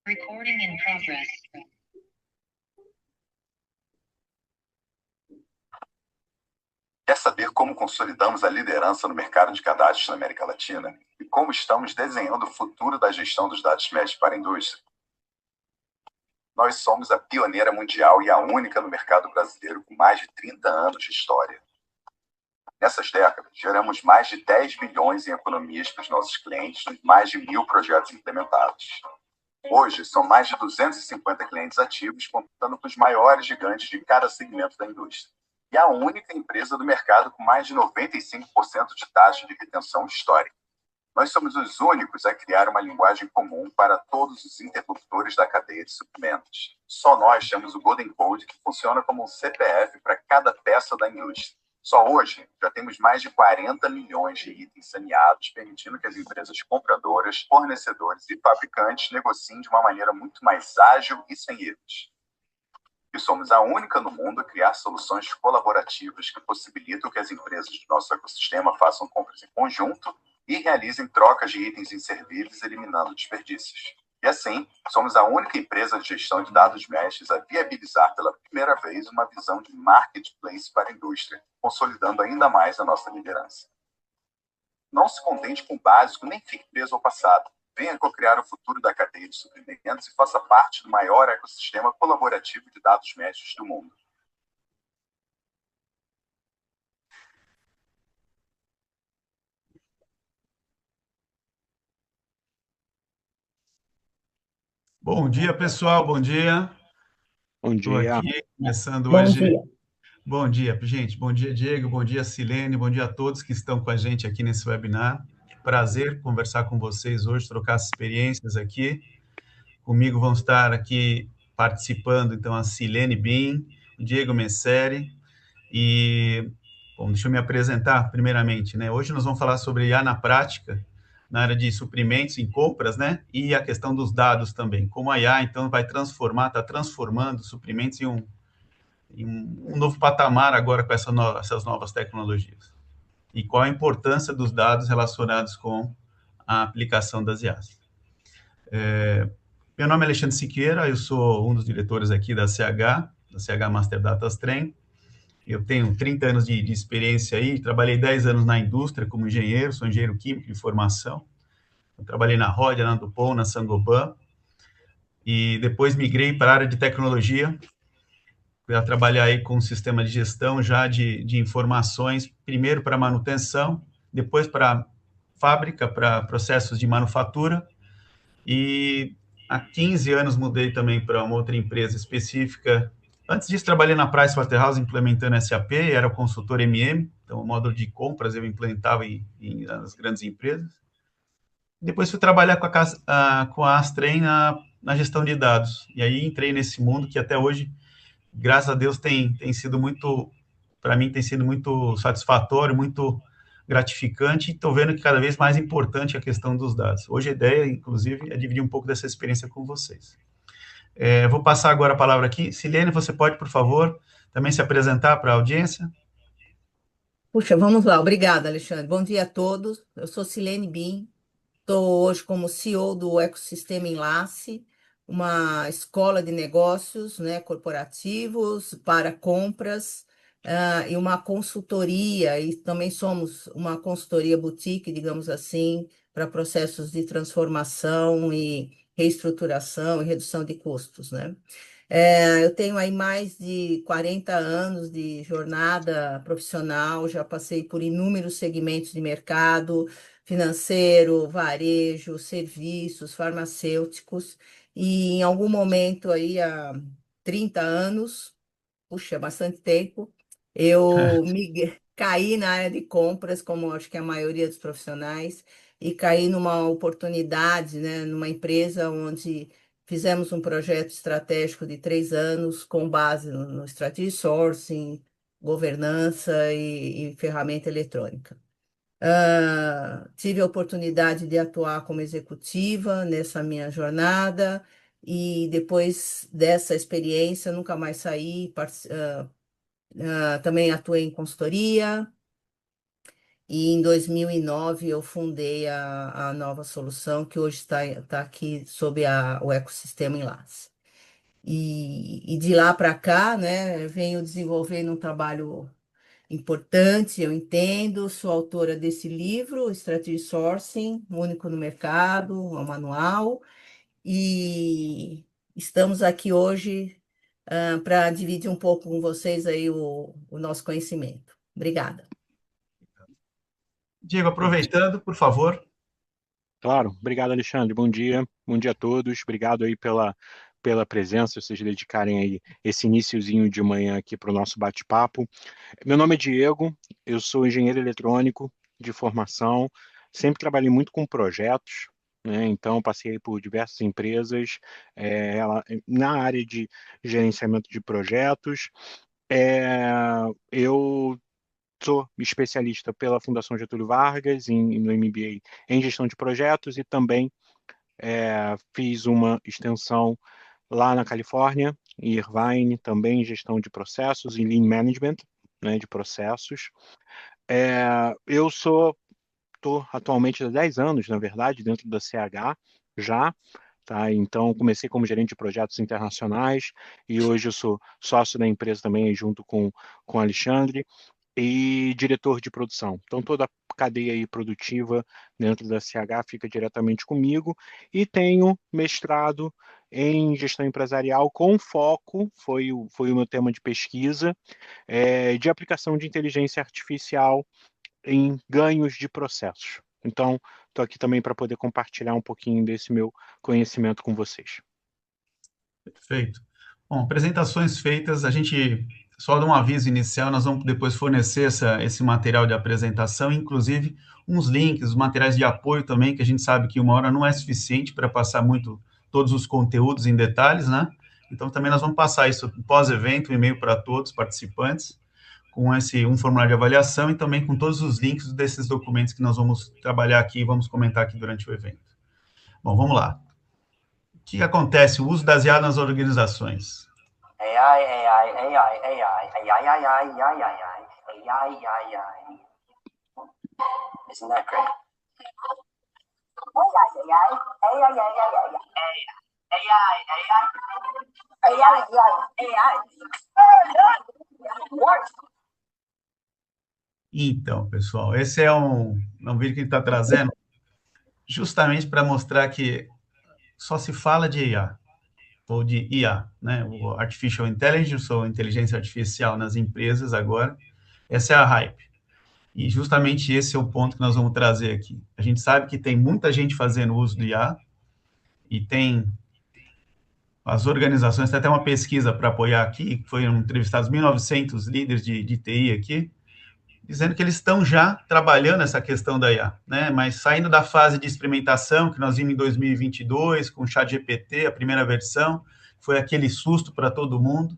Recording in progress. Quer saber como consolidamos a liderança no mercado de cadastros na América Latina? E como estamos desenhando o futuro da gestão dos dados médicos para a indústria? Nós somos a pioneira mundial e a única no mercado brasileiro com mais de 30 anos de história. Nessas décadas, geramos mais de 10 bilhões em economias para os nossos clientes nos mais de 1.000 projetos implementados. Hoje, são mais de 250 clientes ativos, contando com os maiores gigantes de cada segmento da indústria. E a única empresa do mercado com mais de 95% de taxa de retenção histórica. Nós somos os únicos a criar uma linguagem comum para todos os interlocutores da cadeia de suprimentos. Só nós temos o Golden Code, que funciona como um CPF para cada peça da indústria. Só hoje, já temos mais de 40 milhões de itens saneados, permitindo que as empresas compradoras, fornecedores e fabricantes negociem de uma maneira muito mais ágil e sem erros. E somos a única no mundo a criar soluções colaborativas que possibilitam que as empresas do nosso ecossistema façam compras em conjunto e realizem trocas de itens inservíveis, eliminando desperdícios. E assim, somos a única empresa de gestão de dados mestres a viabilizar pela primeira vez uma visão de marketplace para a indústria, consolidando ainda mais a nossa liderança. Não se contente com o básico, nem fique preso ao passado. Venha co-criar o futuro da cadeia de suprimentos e faça parte do maior ecossistema colaborativo de dados médicos do mundo. Bom dia, pessoal. Bom dia. Bom Estou dia. aqui começando Bom hoje. dia. Bom dia, gente. Bom dia, Diego. Bom dia, Silene. Bom dia a todos que estão com a gente aqui nesse webinar. Prazer conversar com vocês hoje, trocar as experiências aqui. Comigo vão estar aqui participando, então, a Silene Bin, o Diego Messeri e... Bom, deixa eu me apresentar primeiramente, né? Hoje nós vamos falar sobre IA na prática, na área de suprimentos em compras, né? E a questão dos dados também. Como a IA, então, vai transformar, está transformando suprimentos em um novo patamar agora com essas novas tecnologias. E qual a importância dos dados relacionados com a aplicação das IAs. Meu nome é Alexandre Siqueira, eu sou um dos diretores aqui da CH Master Data Trem. Eu tenho 30 anos de experiência aí, trabalhei 10 anos na indústria como engenheiro, sou engenheiro químico de formação. Eu trabalhei na Rodia, na Dupont, na Saint-Gobain, e depois migrei para a área de tecnologia, para trabalhar aí com um sistema de gestão já de informações, primeiro para manutenção, depois para fábrica, para processos de manufatura, e há 15 anos mudei também para uma outra empresa específica. Antes disso, trabalhei na Pricewaterhouse implementando SAP, era o consultor MM, então o módulo de compras eu implementava nas grandes empresas. Depois fui trabalhar com a Astrem na gestão de dados, e aí entrei nesse mundo que até hoje, graças a Deus, tem sido muito, para mim, tem sido muito satisfatório, muito gratificante, e estou vendo que cada vez mais importante a questão dos dados. Hoje a ideia, inclusive, é dividir um pouco dessa experiência com vocês. Vou passar agora a palavra aqui. Silene, você pode, por favor, também se apresentar para a audiência? Puxa, vamos lá. Obrigada, Alexandre. Bom dia a todos. Eu sou Silene Bin. Estou hoje como CEO do Ecossistema Enlace, uma escola de negócios, né, corporativos para compras, e uma consultoria, e também somos uma consultoria boutique, digamos assim, para processos de transformação e reestruturação e redução de custos, né? Eu tenho aí mais de 40 anos de jornada profissional, já passei por inúmeros segmentos de mercado, financeiro, varejo, serviços, farmacêuticos, e em algum momento aí, há 30 anos, puxa, bastante tempo, caí na área de compras, como acho que a maioria dos profissionais, e caí numa oportunidade, né, numa empresa onde fizemos um projeto estratégico de 3 anos com base no strategy sourcing, governança e ferramenta eletrônica. Tive a oportunidade de atuar como executiva nessa minha jornada e depois dessa experiência nunca mais saí. Também atuei em consultoria E em 2009 eu fundei a Nova Solução, que hoje está aqui sob o ecossistema Enlace. E de lá para cá, né, eu venho desenvolvendo um trabalho importante, eu entendo, sou autora desse livro, Strategy Sourcing, único no mercado, é um manual, e estamos aqui hoje para dividir um pouco com vocês aí o nosso conhecimento. Obrigada. Diego, aproveitando, por favor. Claro, obrigado, Alexandre. Bom dia a todos. Obrigado aí pela presença, vocês dedicarem aí esse iniciozinho de manhã aqui para o nosso bate-papo. Meu nome é Diego, eu sou engenheiro eletrônico de formação, sempre trabalhei muito com projetos, né? Então passei por diversas empresas na área de gerenciamento de projetos. É, eu sou especialista pela Fundação Getúlio Vargas no MBA em gestão de projetos e também fiz uma extensão lá na Califórnia, em Irvine, também em gestão de processos e Lean Management, né, de processos. Eu estou atualmente há 10 anos, na verdade, dentro da CH já, tá? Então, comecei como gerente de projetos internacionais e hoje eu sou sócio da empresa também, junto com o Alexandre, e diretor de produção. Então, toda a cadeia aí produtiva dentro da CH fica diretamente comigo e tenho mestrado em gestão empresarial com foco, foi o meu tema de pesquisa, de aplicação de inteligência artificial em ganhos de processos. Então, estou aqui também para poder compartilhar um pouquinho desse meu conhecimento com vocês. Perfeito. Bom, apresentações feitas, a gente só dá um aviso inicial, nós vamos depois fornecer esse material de apresentação, inclusive uns links, os materiais de apoio também, que a gente sabe que uma hora não é suficiente para passar muito todos os conteúdos em detalhes, né? Então também nós vamos passar isso pós-evento, um e-mail para todos os participantes, com um formulário de avaliação e também com todos os links desses documentos que nós vamos trabalhar aqui e vamos comentar aqui durante o evento. Bom, vamos lá. O que acontece? O uso das IA nas organizações. Isn't that great? Então, pessoal, esse é um vídeo que a gente está trazendo justamente para mostrar que só se fala de IA, ou de IA, né? O Artificial Intelligence, ou inteligência artificial nas empresas agora. Essa é a hype. E justamente esse é o ponto que nós vamos trazer aqui. A gente sabe que tem muita gente fazendo uso do IA, e tem as organizações, tem até uma pesquisa para apoiar aqui, foram entrevistados 1.900 líderes de TI aqui, dizendo que eles estão já trabalhando essa questão da IA, né? Mas saindo da fase de experimentação que nós vimos em 2022 com o ChatGPT, a primeira versão, foi aquele susto para todo mundo,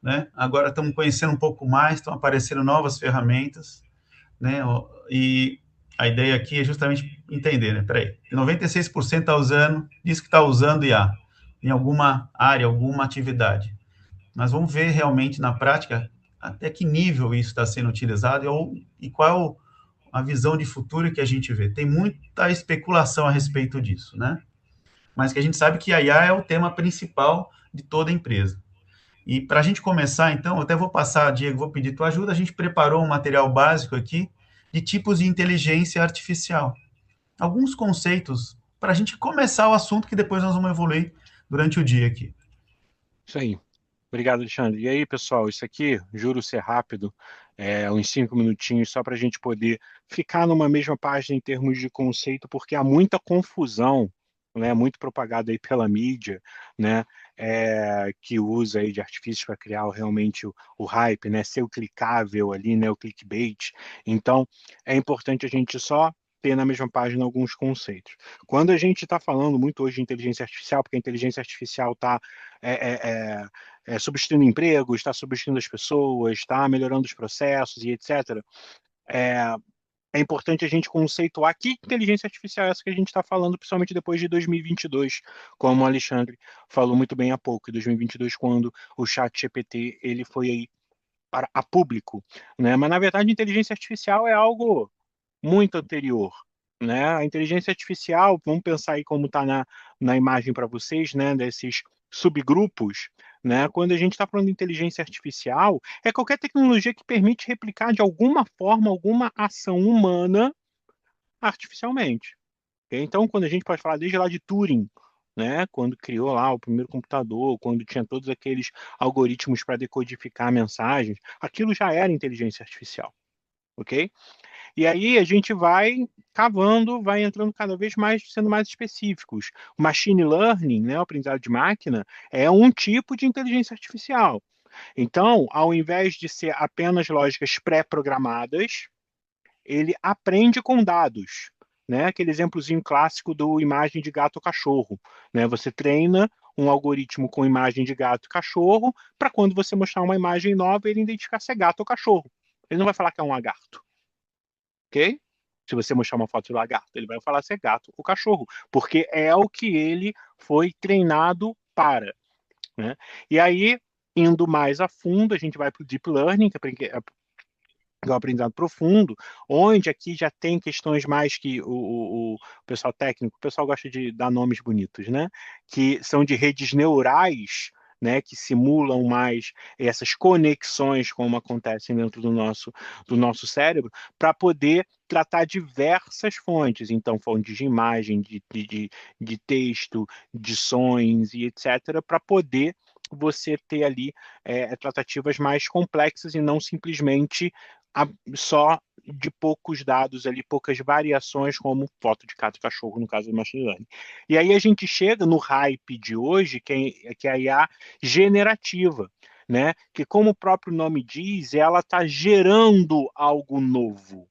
né? Agora estamos conhecendo um pouco mais, estão aparecendo novas ferramentas, né? E a ideia aqui é justamente entender, né? Peraí, 96% está usando, diz que está usando IA em alguma área, alguma atividade. Mas vamos ver realmente na prática até que nível isso está sendo utilizado e qual a visão de futuro que a gente vê. Tem muita especulação a respeito disso, né? Mas que a gente sabe que a IA é o tema principal de toda empresa. E para a gente começar, então, eu até vou passar, Diego, vou pedir tua ajuda, a gente preparou um material básico aqui de tipos de inteligência artificial. Alguns conceitos para a gente começar o assunto que depois nós vamos evoluir durante o dia aqui. Isso aí. Obrigado, Alexandre. E aí, pessoal, isso aqui, juro ser rápido, uns 5 minutinhos, só para a gente poder ficar numa mesma página em termos de conceito, porque há muita confusão, né, muito propagada aí pela mídia, né, que usa aí de artifícios para criar realmente o hype, né, ser o clicável ali, né, o clickbait. Então, é importante a gente só ter na mesma página alguns conceitos. Quando a gente está falando muito hoje de inteligência artificial, porque a inteligência artificial está substituindo empregos, está substituindo as pessoas, está melhorando os processos e etc. É importante a gente conceituar que inteligência artificial é essa que a gente está falando, principalmente depois de 2022, como o Alexandre falou muito bem há pouco, em 2022, quando o ChatGPT ele foi aí a público, né? Mas na verdade inteligência artificial é algo muito anterior, né? A inteligência artificial, vamos pensar aí como está na imagem para vocês, né? Desses subgrupos, né? Quando a gente está falando de inteligência artificial, é qualquer tecnologia que permite replicar de alguma forma alguma ação humana artificialmente. Ok? Então, quando a gente pode falar desde lá de Turing, né, quando criou lá o primeiro computador, quando tinha todos aqueles algoritmos para decodificar mensagens, aquilo já era inteligência artificial, ok? E aí a gente vai cavando, vai entrando cada vez mais, sendo mais específicos. O machine learning, né, o aprendizado de máquina, é um tipo de inteligência artificial. Então, ao invés de ser apenas lógicas pré-programadas, ele aprende com dados, né? Aquele exemplozinho clássico do imagem de gato ou cachorro, né? Você treina um algoritmo com imagem de gato e cachorro para quando você mostrar uma imagem nova, ele identificar se é gato ou cachorro. Ele não vai falar que é um lagarto, ok? Se você mostrar uma foto de lagarto, ele vai falar se é gato ou cachorro, porque é o que ele foi treinado para, né? E aí, indo mais a fundo, a gente vai para o deep learning, que é o aprendizado profundo, onde aqui já tem questões mais que o pessoal técnico, o pessoal gosta de dar nomes bonitos, né? Que são de redes neurais, né? Que simulam mais essas conexões, como acontecem dentro do nosso cérebro, para poder tratar diversas fontes, então fontes de imagem, de texto, de sons e etc., para poder você ter ali tratativas mais complexas e não simplesmente só de poucos dados ali, poucas variações, como foto de gato e cachorro, no caso do machine learning. E aí a gente chega no hype de hoje, que é a IA generativa, né? Que, como o próprio nome diz, ela está gerando algo novo.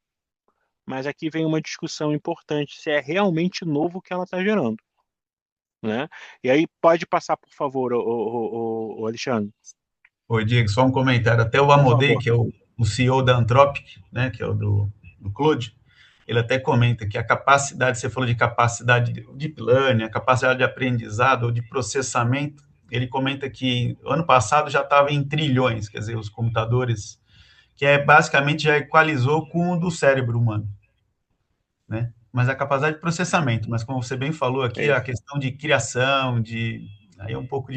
Mas aqui vem uma discussão importante, se é realmente novo o que ela está gerando, né? E aí pode passar, por favor, o Alexandre. Oi, Diego, só um comentário. Até o Por Amodei, favor. que é o CEO da Anthropic, né, que é o do Claude, ele até comenta que a capacidade, você falou de capacidade de deep learning, a capacidade de aprendizado ou de processamento, ele comenta que ano passado já estava em trilhões, quer dizer, os computadores, que basicamente já equalizou com o do cérebro humano, né? Mas a capacidade de processamento, mas como você bem falou aqui, a questão de criação, aí é um pouco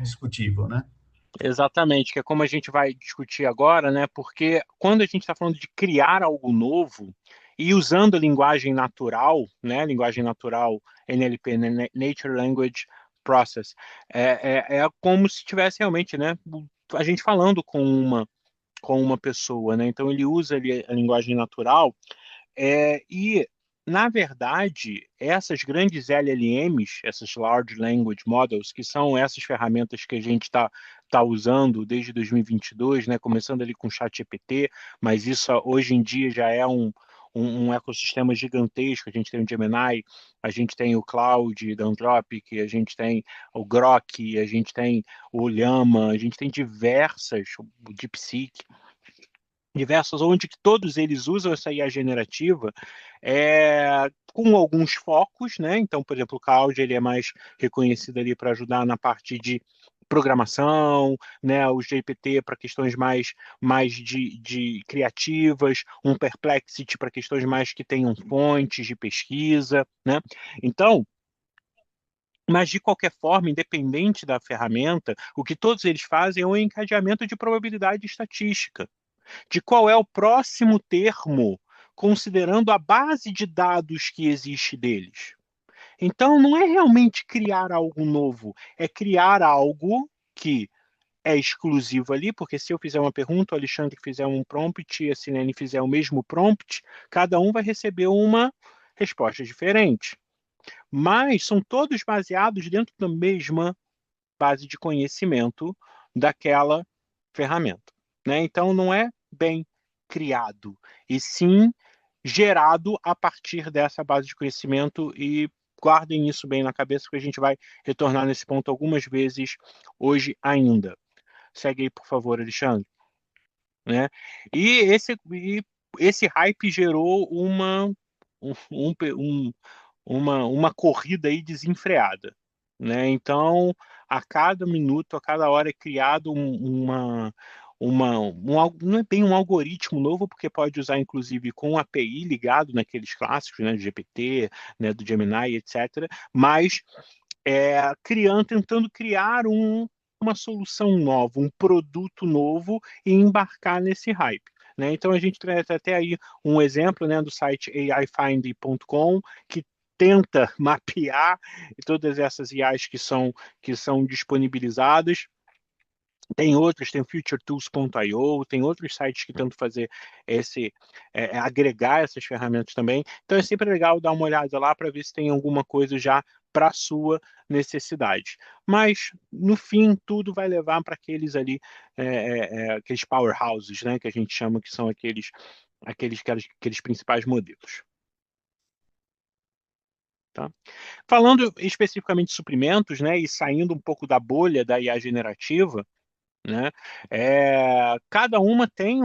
discutível, né? Exatamente, que é como a gente vai discutir agora, né? Porque quando a gente está falando de criar algo novo e usando a linguagem natural, né? Linguagem natural, NLP, né? Nature Language Process, é como se tivesse realmente, né? A gente falando com uma pessoa, né? Então ele usa ali a linguagem natural e, na verdade, essas grandes LLMs, essas Large Language Models, que são essas ferramentas que a gente tá usando desde 2022, né, começando ali com o ChatGPT, mas isso hoje em dia já é um ecossistema gigantesco. A gente tem o Gemini, a gente tem o Cloud da Anthropic, a gente tem o Grok, a gente tem o Llama, a gente tem o DeepSeek, diversos, onde que todos eles usam essa IA generativa com alguns focos, né? Então, por exemplo, o Claude, ele é mais reconhecido ali para ajudar na parte de programação, né? O GPT para questões mais de criativas, um Perplexity para questões mais que tenham fontes de pesquisa, né? Então, mas, de qualquer forma, independente da ferramenta, o que todos eles fazem é um encadeamento de probabilidade estatística de qual é o próximo termo, considerando a base de dados que existe deles. Então, não é realmente criar algo novo, é criar algo que é exclusivo ali, porque se eu fizer uma pergunta, o Alexandre fizer um prompt e a Silene fizer o mesmo prompt, cada um vai receber uma resposta diferente. Mas são todos baseados dentro da mesma base de conhecimento daquela ferramenta, né? Então não é bem criado, e sim gerado a partir dessa base de conhecimento, e guardem isso bem na cabeça, porque a gente vai retornar nesse ponto algumas vezes hoje ainda. Segue aí, por favor, Alexandre. Né? E esse hype gerou um, uma corrida aí desenfreada, né? Então, a cada minuto, a cada hora é criado não é bem um algoritmo novo, porque pode usar inclusive com um API ligado naqueles clássicos, né, do GPT, né, do Gemini, etc., mas tentando criar uma solução nova, um produto novo e embarcar nesse hype. Né? Então a gente traz até aí um exemplo, né, do site aifind.com, que tenta mapear todas essas IAs que são disponibilizadas. Tem outros, tem o futuretools.io, tem outros sites que tentam fazer agregar essas ferramentas também. Então é sempre legal dar uma olhada lá para ver se tem alguma coisa já para a sua necessidade. Mas, no fim, tudo vai levar para aqueles ali, aqueles powerhouses, né, que a gente chama que são aqueles principais modelos. Tá? Falando especificamente de suprimentos, né, e saindo um pouco da bolha da IA generativa, né? Cada uma tem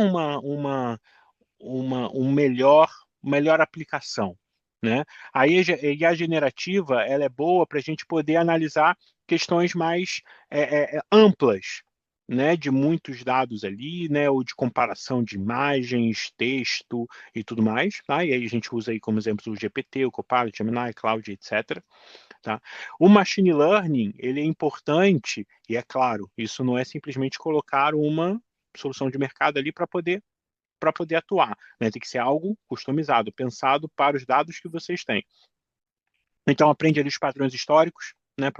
melhor aplicação, né? A IA generativa ela é boa para a gente poder analisar questões mais amplas, né? De muitos dados ali, né? Ou de comparação de imagens, texto e tudo mais, tá? E aí a gente usa aí como exemplo o GPT, o Copilot, Gemini, Cloud, etc. Tá? O machine learning, ele é importante, e é claro, isso não é simplesmente colocar uma solução de mercado ali para poder atuar, né? Tem que ser algo customizado, pensado para os dados que vocês têm. Então, aprende ali os padrões históricos, né,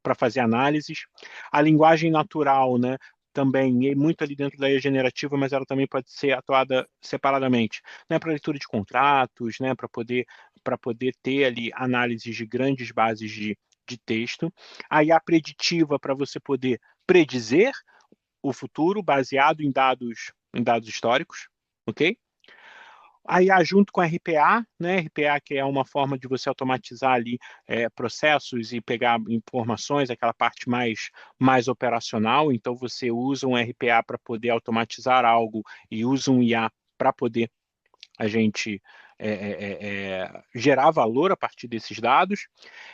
para fazer análises. A linguagem natural, né, também é muito ali dentro da IA generativa, mas ela também pode ser atuada separadamente, né, para leitura de contratos, né, para poder ter ali análises de grandes bases de texto. A IA preditiva para você poder predizer o futuro baseado em dados históricos, ok? A IA junto com a RPA, né? RPA que é uma forma de você automatizar ali processos e pegar informações, aquela parte mais operacional. Então, você usa um RPA para poder automatizar algo e usa um IA para poder a gente gerar valor a partir desses dados.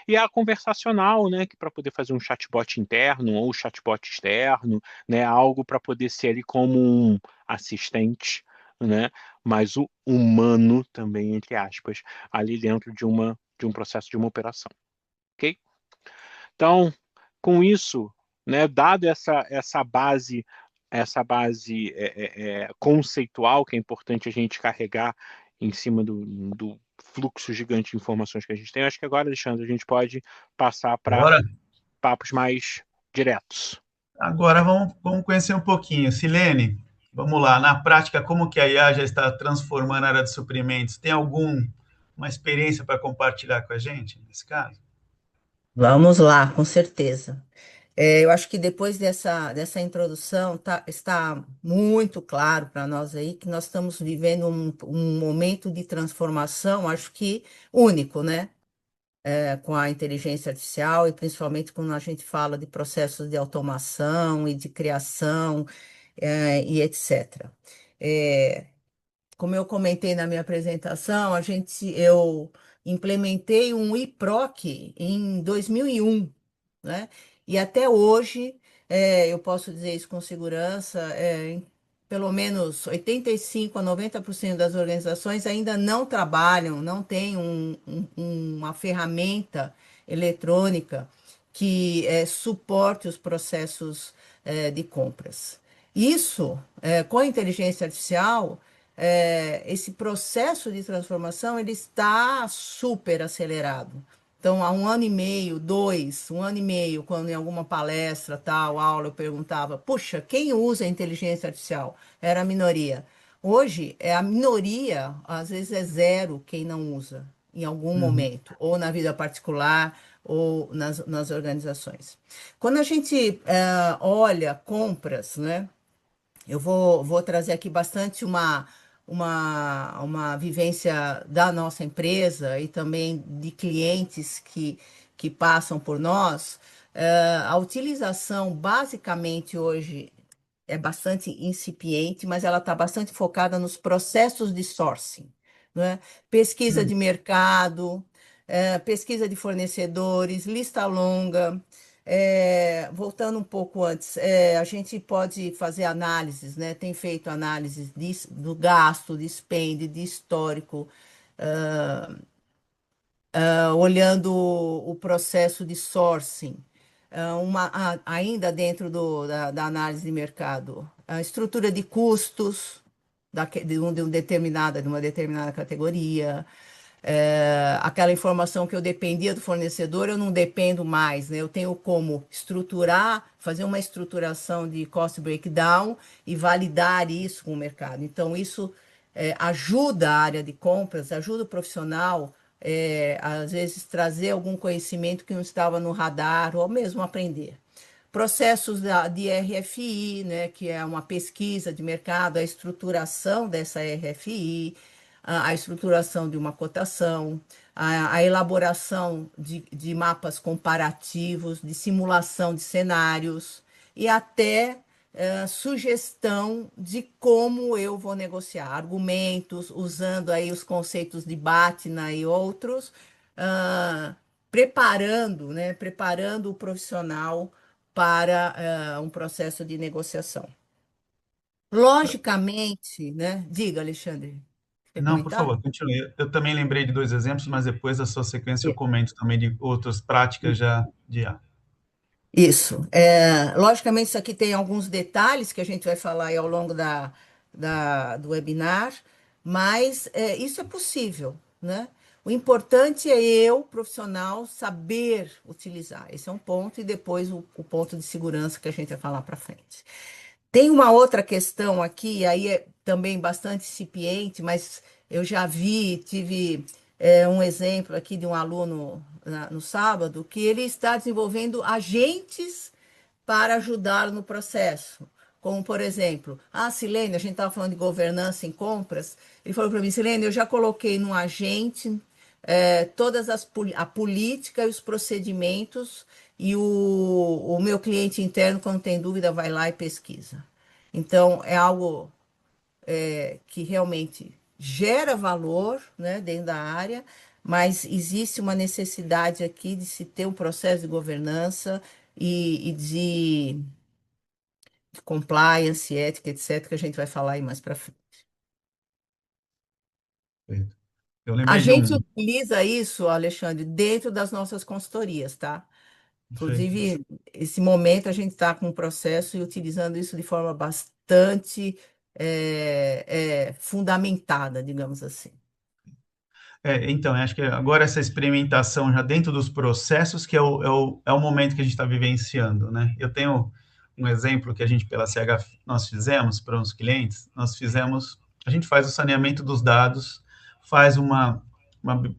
E a conversacional, né? Que para poder fazer um chatbot interno ou chatbot externo, né? Algo para poder ser ali como um assistente, né? Mas o humano também, entre aspas, ali dentro de um processo de uma operação, ok? Então, com isso, né, dado essa base conceitual que é importante a gente carregar em cima do fluxo gigante de informações que a gente tem, acho que agora, Alexandre, a gente pode passar para Agora, papos mais diretos. agora vamos conhecer um pouquinho. Silene, vamos lá. Na prática, como que a IA já está transformando a área de suprimentos? Tem alguma experiência para compartilhar com a gente nesse caso? Vamos lá, com certeza. Eu acho que depois dessa introdução está muito claro para nós aí que nós estamos vivendo um momento de transformação, acho que único, né? Com a inteligência artificial e principalmente quando a gente fala de processos de automação e de criação, e etc. Como eu comentei na minha apresentação, eu implementei um IPROC em 2001, né? E até hoje, eu posso dizer isso com segurança, pelo menos 85 a 90% das organizações ainda não trabalham, não têm uma ferramenta eletrônica que suporte os processos de compras. Isso, com a inteligência artificial, esse processo de transformação ele está super acelerado. Então, há um ano e meio, um ano e meio, quando em alguma palestra, tal, aula, eu perguntava, puxa, quem usa a inteligência artificial? Era a minoria. Hoje, é a minoria, às vezes é zero quem não usa, em algum Uhum. momento, ou na vida particular, ou nas organizações. Quando a gente olha compras, né? Eu vou trazer aqui bastante uma vivência da nossa empresa e também de clientes que passam por nós. A utilização, basicamente, hoje é bastante incipiente, mas ela está bastante focada nos processos de sourcing, né? Pesquisa de mercado, pesquisa de fornecedores, lista longa, Voltando um pouco antes, a gente pode fazer análises, né? Tem feito análises do gasto, de expende, de histórico, olhando o processo de sourcing, ainda dentro da análise de mercado, a estrutura de custos de uma determinada categoria, aquela informação que eu dependia do fornecedor, eu não dependo mais, né? Eu tenho como fazer uma estruturação de cost breakdown e validar isso com o mercado. Então, isso ajuda a área de compras, ajuda o profissional, às vezes, trazer algum conhecimento que não estava no radar, ou mesmo aprender. Processos de RFI, né, que é uma pesquisa de mercado, a estruturação dessa RFI, a estruturação de uma cotação, a elaboração de mapas comparativos, de simulação de cenários e até sugestão de como eu vou negociar, argumentos, usando aí os conceitos de BATNA e outros, ah, preparando o profissional para um processo de negociação. Logicamente, né? Diga, Alexandre, quer Não, por comentar? favor, continue. Eu também lembrei de 2 exemplos, mas depois da sua sequência eu comento também de outras práticas já de IA. Isso. Logicamente, isso aqui tem alguns detalhes que a gente vai falar aí ao longo do webinar, mas isso é possível, né? O importante é eu, profissional, saber utilizar. Esse é um ponto, e depois o ponto de segurança que a gente vai falar para frente. Tem uma outra questão aqui, aí é também bastante incipiente, mas eu já tive um exemplo aqui de um aluno no sábado, que ele está desenvolvendo agentes para ajudar no processo. Como, por exemplo, Silene, a gente estava falando de governança em compras, ele falou para mim, Silene, eu já coloquei no agente todas a política e os procedimentos, e o meu cliente interno, quando tem dúvida, vai lá e pesquisa. Então, é algo que realmente gera valor, né, dentro da área, mas existe uma necessidade aqui de se ter um processo de governança e de compliance, ética, etc., que a gente vai falar aí mais para frente. Eu A lembrei de gente um... utiliza isso, Alexandre, dentro das nossas consultorias, tá? Perfeito. Inclusive, esse momento a gente está com um processo e utilizando isso de forma bastante fundamentada, digamos assim. Então, acho que agora essa experimentação já dentro dos processos que é o momento que a gente está vivenciando, né? Eu tenho um exemplo que a gente, pela CH, nós fizemos para uns clientes, a gente faz o saneamento dos dados,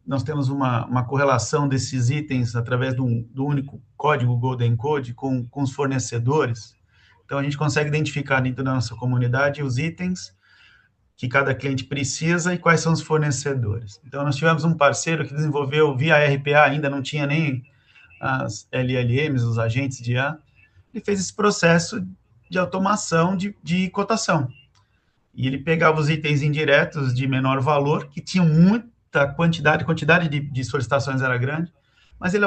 nós temos uma correlação desses itens através do único código Golden Code com os fornecedores. Então, a gente consegue identificar dentro da nossa comunidade os itens que cada cliente precisa e quais são os fornecedores. Então, nós tivemos um parceiro que desenvolveu via RPA, ainda não tinha nem as LLMs, os agentes de IA, ele fez esse processo de automação de cotação. E ele pegava os itens indiretos de menor valor, que tinham muita quantidade de solicitações era grande, mas ele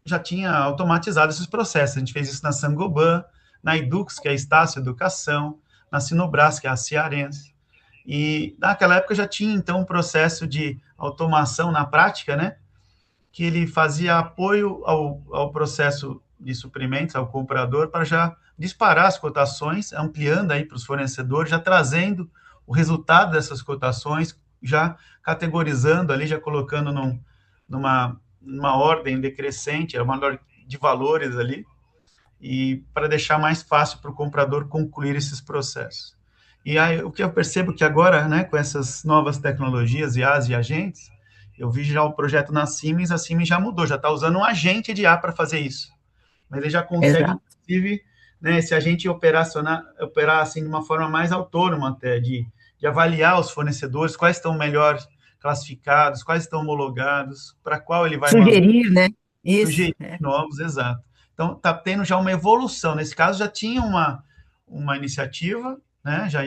já tinha automatizado esses processos. A gente fez isso na Sangoban, na Edux, que é a Estácio Educação, na Sinobras, que é a Cearense. E naquela época já tinha, então, um processo de automação na prática, né? Que ele fazia apoio ao processo de suprimentos, ao comprador, para já disparar as cotações, ampliando aí para os fornecedores, já trazendo o resultado dessas cotações, já categorizando ali, já colocando numa ordem decrescente, uma ordem de valores ali, e para deixar mais fácil para o comprador concluir esses processos. E aí, o que eu percebo que agora, né, com essas novas tecnologias, IAs e agentes, eu vi já o projeto na Siemens, a Siemens já mudou, já está usando um agente de IA para fazer isso. Mas ele já consegue, Exato. inclusive, né, esse agente operar assim de uma forma mais autônoma até, de avaliar os fornecedores, quais estão melhor classificados, quais estão homologados, para qual ele vai mandar, Sugerir, né? Isso. sugerir novos, exato. Então, está tendo já uma evolução. Nesse caso, já tinha uma iniciativa, né, já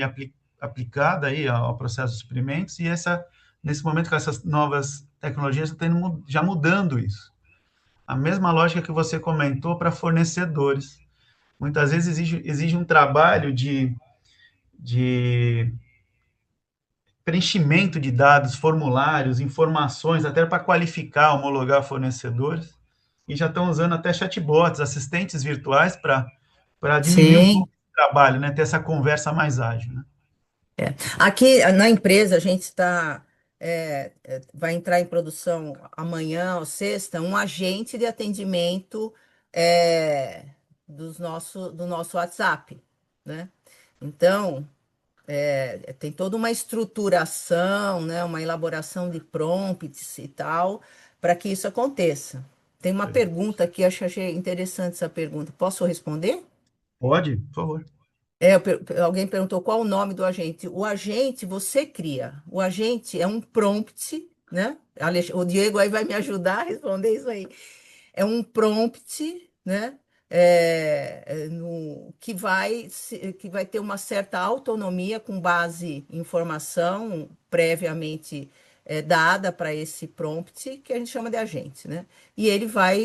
aplicada aí ao processo de experimentos, e nesse momento, com essas novas tecnologias, está já mudando isso. a mesma lógica que você comentou para fornecedores. Muitas vezes exige um trabalho de preenchimento de dados, formulários, informações, até para qualificar, homologar fornecedores, e já estão usando até chatbots, assistentes virtuais, para diminuir um Sim. pouco o trabalho, né? Ter essa conversa mais ágil, né? Aqui na empresa, a gente vai entrar em produção amanhã ou sexta, um agente de atendimento do nosso WhatsApp, né? Então, tem toda uma estruturação, né? Uma elaboração de prompts e tal, para que isso aconteça. Tem uma pergunta aqui, achei interessante essa pergunta. Posso responder? Pode, por favor. Alguém perguntou qual o nome do agente. O agente você cria. O agente é um prompt, né? O Diego aí vai me ajudar a responder isso aí. É um prompt, né? Que vai ter uma certa autonomia com base em informação previamente dada para esse prompt, que a gente chama de agente, né? E ele vai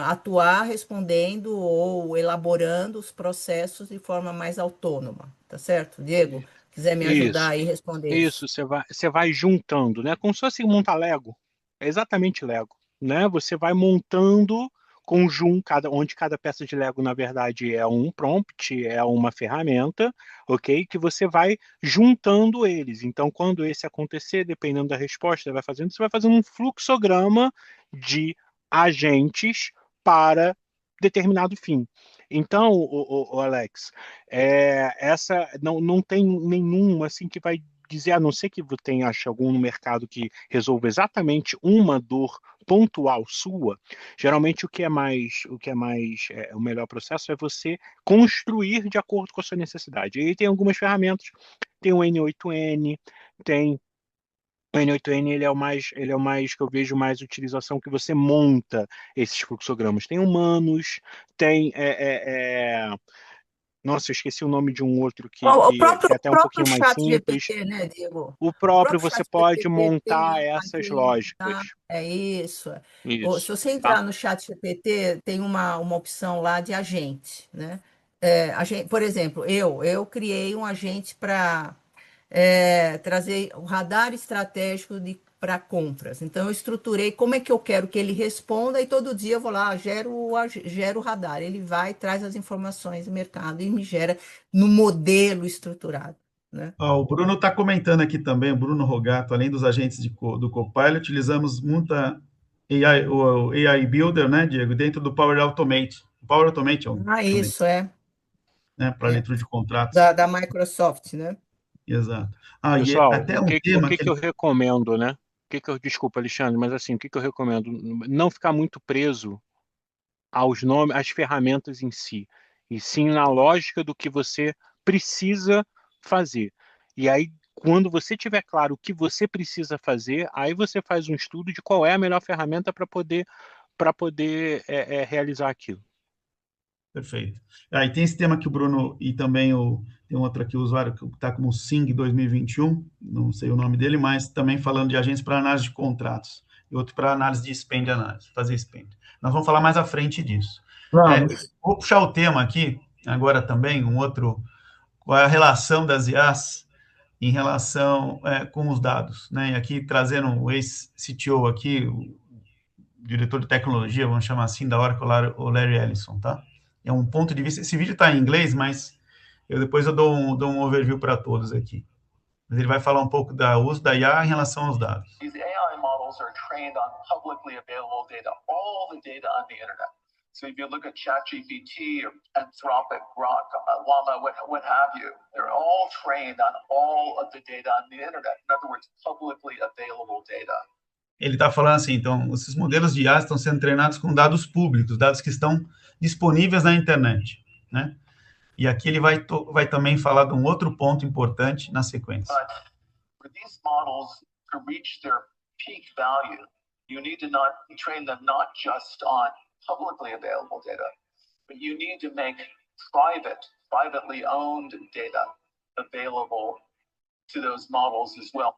atuar respondendo ou elaborando os processos de forma mais autônoma, tá certo? Diego, quiser me ajudar Isso, aí a responder isso, isso. você vai juntando, né? Como se fosse montar Lego. É exatamente Lego, né? Você vai montando onde cada peça de Lego, na verdade, é um prompt, é uma ferramenta, ok? Que você vai juntando eles. Então, quando esse acontecer, dependendo da resposta, você vai fazendo um fluxograma de agentes para determinado fim. Então, o Alex, essa não tem nenhuma assim que vai dizer, a não ser que você tenha ache algum no mercado que resolva exatamente uma dor pontual sua. Geralmente o melhor processo é você construir de acordo com a sua necessidade. E aí tem algumas ferramentas, tem o N8N, tem o N8N, ele é o mais que eu vejo mais utilização, que você monta esses fluxogramas. Tem humanos, tem nossa, eu esqueci o nome de um outro que, O que, próprio, que é o até um próprio pouquinho mais chat simples. GPT, né, Diego? O O próprio próprio você chat pode GPT montar essas lógicas. é isso. Se Isso, você tá? entrar no chat GPT, tem uma opção lá de agente, né? Por exemplo, eu criei um agente para trazer o radar estratégico para compras. Então, eu estruturei como é que eu quero que ele responda e todo dia eu vou lá, gero o radar. Ele vai, traz as informações do mercado e me gera no modelo estruturado, né? O Bruno está comentando aqui também, o Bruno Rogato, além dos agentes do Copilot, utilizamos muita o AI Builder, né, Diego, dentro do Power Automate. O Power Automate é um também, Isso né, para é leitura de contratos. da Microsoft, né? Exato. E Pessoal, até o um que, o tema que que que eu recomendo, né? Desculpa, Alexandre, mas assim, o que eu recomendo? Não ficar muito preso aos nomes, às ferramentas em si, e sim na lógica do que você precisa fazer. E aí, quando você tiver claro o que você precisa fazer, aí você faz um estudo de qual é a melhor ferramenta para poder realizar aquilo. Perfeito. E tem esse tema que o Bruno e também tem um outro aqui, o usuário que está como Sing 2021, não sei o nome dele, mas também falando de agentes para análise de contratos e outro para análise de spend análise, fazer spend. Nós vamos falar mais à frente disso. Vamos. Vou puxar o tema aqui agora também, um outro, qual é a relação das IAs em relação com os dados, né? E aqui trazendo o ex-CTO aqui, o diretor de tecnologia, vamos chamar assim, da Oracle, o Larry Ellison, tá? É um ponto de vista. Esse vídeo está em inglês, mas depois eu dou um overview para todos aqui. Mas ele vai falar um pouco do uso da IA em relação aos dados. These AI models are trained on publicly available data, all the data on the internet. So if you look at ChatGPT or Anthropic, Grok, Llama, what have you, they're all trained on all of the data on the internet. In other words, publicly available data. Ele está falando assim, então, esses modelos de IA estão sendo treinados com dados públicos, dados que estão disponíveis na internet, né? E aqui ele vai também falar de um outro ponto importante na sequência. But for these models to reach their peak value, you need to train them not just on publicly available data, but you need to make privately owned data available to those models as well.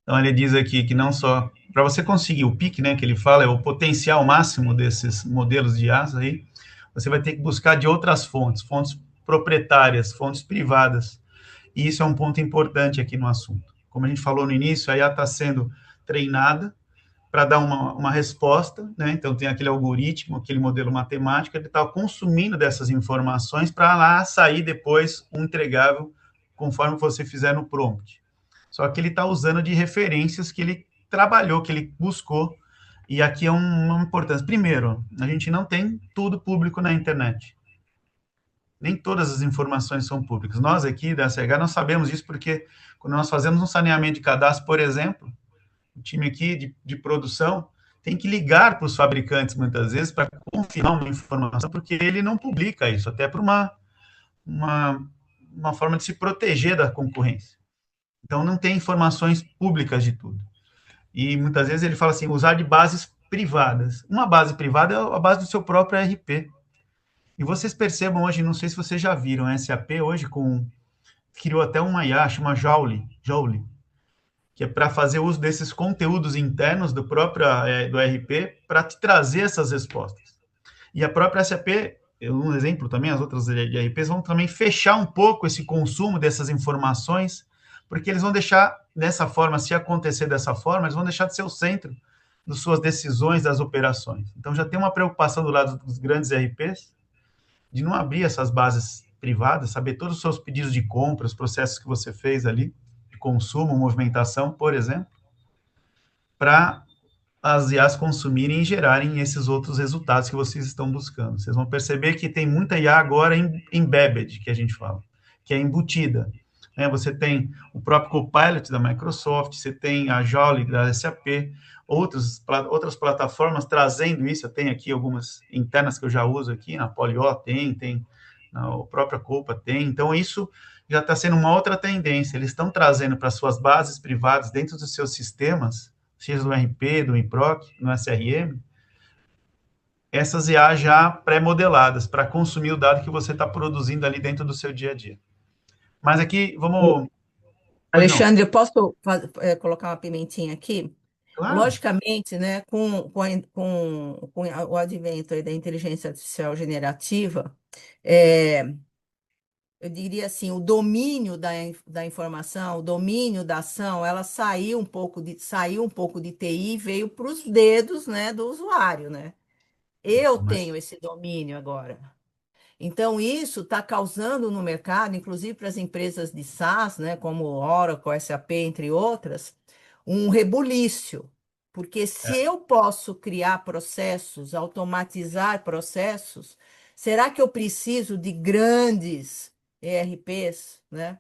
Então, ele diz aqui que não só, para você conseguir o PIC, né, que ele fala, é o potencial máximo desses modelos de IAs aí, você vai ter que buscar de outras fontes, fontes proprietárias, fontes privadas, e isso é um ponto importante aqui no assunto. Como a gente falou no início, a IA está sendo treinada para dar uma resposta, né? Então tem aquele algoritmo, aquele modelo matemático, ele está consumindo dessas informações para lá sair depois um entregável conforme você fizer no prompt. Só que ele está usando de referências que ele trabalhou, que ele buscou, e aqui é uma importância. Primeiro, a gente não tem tudo público na internet. Nem todas as informações são públicas. Nós aqui da SH não sabemos disso porque quando nós fazemos um saneamento de cadastro, por exemplo, o time aqui de produção tem que ligar para os fabricantes muitas vezes para confirmar uma informação, porque ele não publica isso, até por uma forma de se proteger da concorrência. Então, não tem informações públicas de tudo. E muitas vezes ele fala assim, usar de bases privadas. Uma base privada é a base do seu próprio ERP. E vocês percebam hoje, não sei se vocês já viram, a SAP hoje criou até uma IA, chama Joule, que é para fazer uso desses conteúdos internos do próprio do ERP para te trazer essas respostas. E a própria SAP, um exemplo também, as outras de ERPs vão também fechar um pouco esse consumo dessas informações, porque eles vão deixar dessa forma, se acontecer dessa forma, eles vão deixar de ser o centro das suas decisões, das operações. Então já tem uma preocupação do lado dos grandes ERPs de não abrir essas bases privadas, saber todos os seus pedidos de compra, os processos que você fez ali, de consumo, movimentação, por exemplo, para as IAs consumirem e gerarem esses outros resultados que vocês estão buscando. Vocês vão perceber que tem muita IA agora embedded, que a gente fala, que é embutida. Você tem o próprio Copilot da Microsoft, você tem a Joule da SAP, outras plataformas trazendo isso. Eu tenho aqui algumas internas que eu já uso aqui, na Polio tem na própria Copa tem. Então, isso já está sendo uma outra tendência. Eles estão trazendo para suas bases privadas, dentro dos seus sistemas, seja do RP, do IPROC, no SRM, essas IA já pré-modeladas para consumir o dado que você está produzindo ali dentro do seu dia a dia. Mas aqui, vamos... Alexandre, eu posso colocar uma pimentinha aqui? Claro. Logicamente, né, com o advento aí da inteligência artificial generativa, eu diria assim, o domínio da informação, o domínio da ação, ela saiu um pouco de TI e veio para os dedos, né, do usuário, né? Eu tenho esse domínio agora. Então, isso está causando no mercado, inclusive para as empresas de SaaS, né, como Oracle, SAP, entre outras, um rebuliço. Porque se eu posso criar processos, automatizar processos, será que eu preciso de grandes ERPs, né?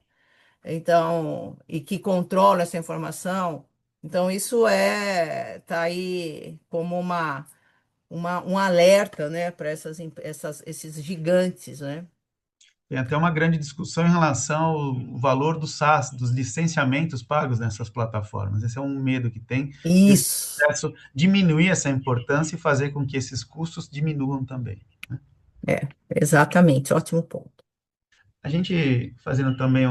Então, e que controlam essa informação? Então, isso está aí como um alerta, né, para esses gigantes, né? Tem até uma grande discussão em relação ao valor do SaaS, dos licenciamentos pagos nessas plataformas. Esse é um medo que tem. Isso. Diminuir essa importância e fazer com que esses custos diminuam também. Né? Exatamente, ótimo ponto. A gente, fazendo também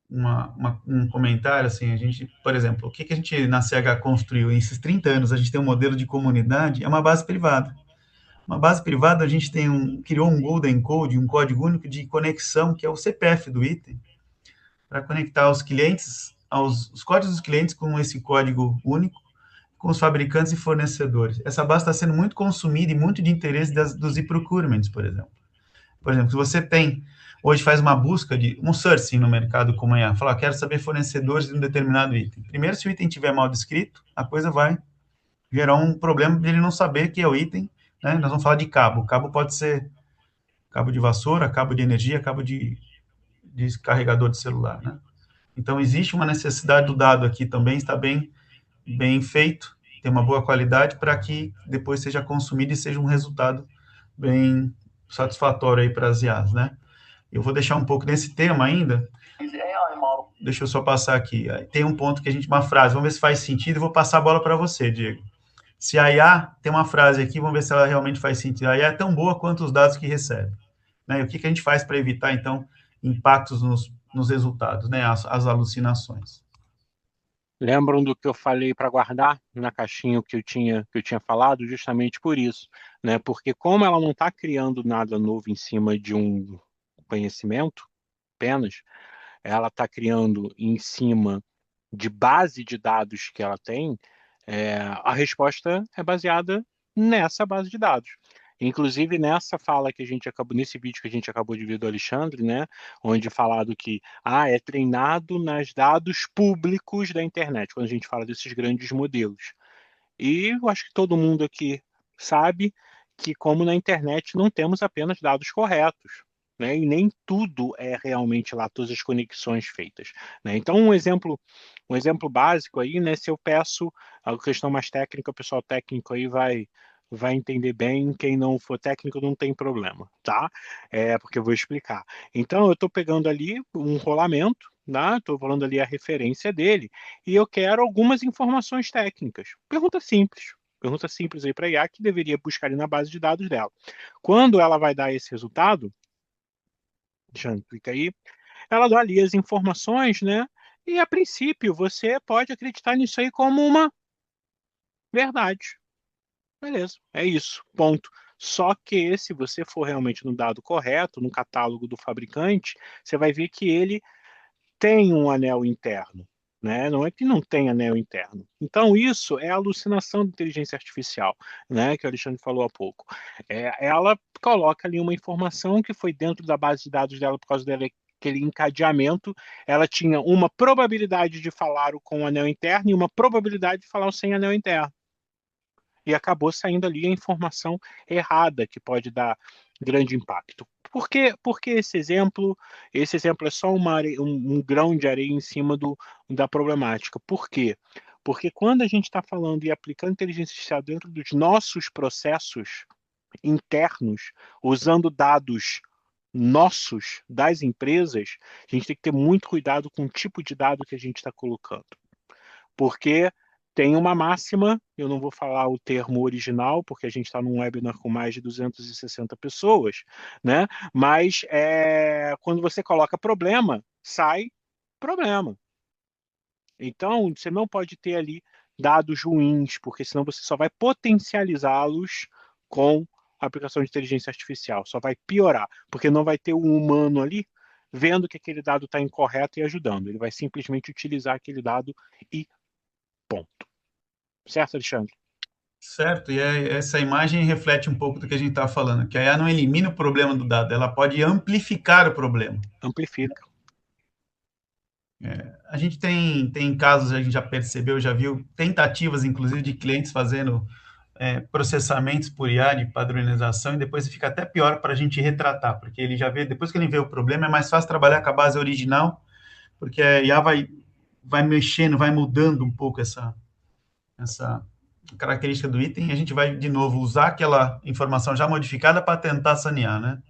um comentário, assim, a gente, por exemplo, o que a gente na CH construiu em esses 30 anos, a gente tem um modelo de comunidade, é uma base privada. Uma base privada, a gente criou um Golden Code, um código único de conexão, que é o CPF do item, para conectar os clientes, os códigos dos clientes com esse código único, com os fabricantes e fornecedores. Essa base está sendo muito consumida e muito de interesse dos e-procurements, por exemplo. Por exemplo, se você hoje faz uma busca de um searching no mercado como é, fala, quero saber fornecedores de um determinado item. Primeiro, se o item estiver mal descrito, a coisa vai gerar um problema de ele não saber que é o item, né? Nós vamos falar de cabo. O cabo pode ser cabo de vassoura, cabo de energia, cabo de carregador de celular, né? Então, existe uma necessidade do dado aqui também, está bem feito, tem uma boa qualidade para que depois seja consumido e seja um resultado bem satisfatório aí para as IAs, né? Eu vou deixar um pouco nesse tema ainda. Deixa eu só passar aqui. Tem um ponto que uma frase, vamos ver se faz sentido, e vou passar a bola para você, Diego. Se a IA tem uma frase aqui, vamos ver se ela realmente faz sentido. A IA é tão boa quanto os dados que recebe. Né? E o que a gente faz para evitar, então, impactos nos resultados, né? As alucinações. Lembram do que eu falei para guardar na caixinha o que eu tinha falado, justamente por isso, né? Porque como ela não está criando nada novo em cima de um conhecimento apenas, ela está criando em cima de base de dados que ela tem, a resposta é baseada nessa base de dados. Inclusive nessa fala que a gente acabou, nesse vídeo que a gente acabou de ver do Alexandre, né, onde falado que é treinado nos dados públicos da internet, quando a gente fala desses grandes modelos. E eu acho que todo mundo aqui sabe que, como na internet, não temos apenas dados corretos, né? E nem tudo é realmente lá, todas as conexões feitas, né? Então, um exemplo básico aí, né? Se eu peço a questão mais técnica, o pessoal técnico aí vai entender bem. Quem não for técnico não tem problema, tá? Porque eu vou explicar. Então, eu estou pegando ali um rolamento, né? Estou falando ali a referência dele e eu quero algumas informações técnicas. Pergunta simples aí para a IA que deveria buscar ali na base de dados dela. Quando ela vai dar esse resultado, deixa eu clicar aí, ela dá ali as informações, né? E a princípio você pode acreditar nisso aí como uma verdade. Beleza, é isso, ponto. Só que se você for realmente no dado correto, no catálogo do fabricante, você vai ver que ele tem um anel interno, né? Não é que não tem anel interno. Então, isso é a alucinação da inteligência artificial, né? Que o Alexandre falou há pouco. Ela coloca ali uma informação que foi dentro da base de dados dela por causa daquele encadeamento. Ela tinha uma probabilidade de falar o com o anel interno e uma probabilidade de falar o sem anel interno. E acabou saindo ali a informação errada, que pode dar grande impacto. Por que esse exemplo? Esse exemplo é só um grão de areia em cima da problemática. Por quê? Porque quando a gente está falando e aplicando inteligência artificial dentro dos nossos processos internos, usando dados nossos, das empresas, a gente tem que ter muito cuidado com o tipo de dado que a gente está colocando. Porque tem uma máxima, eu não vou falar o termo original, porque a gente está num webinar com mais de 260 pessoas, né? Mas quando você coloca problema, sai problema. Então, você não pode ter ali dados ruins, porque senão você só vai potencializá-los com a aplicação de inteligência artificial, só vai piorar, porque não vai ter um humano ali vendo que aquele dado está incorreto e ajudando. Ele vai simplesmente utilizar aquele dado e ponto. Certo, Alexandre? Certo, e essa imagem reflete um pouco do que a gente está falando, que a IA não elimina o problema do dado, ela pode amplificar o problema. Amplifica. A gente tem casos, a gente já percebeu, já viu tentativas, inclusive, de clientes fazendo processamentos por IA de padronização, e depois fica até pior para a gente retratar, porque ele já vê, depois que ele vê o problema, é mais fácil trabalhar com a base original, porque a IA vai mexendo, vai mudando um pouco essa característica do item, e a gente vai, de novo, usar aquela informação já modificada para tentar sanear, né?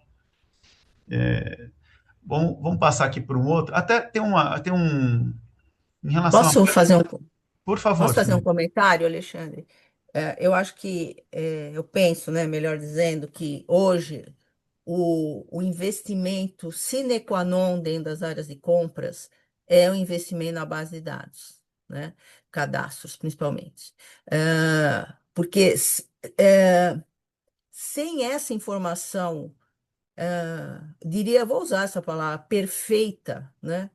Vamos passar aqui por um outro. Até em relação a... Posso fazer um, Por favor, posso fazer um Silene. comentário, Alexandre? Eu acho que, eu penso, né, melhor dizendo, que hoje o investimento sine qua non dentro das áreas de compras é o investimento na base de dados, né? Cadastros, principalmente. Porque sem essa informação, vou usar essa palavra, perfeita, né?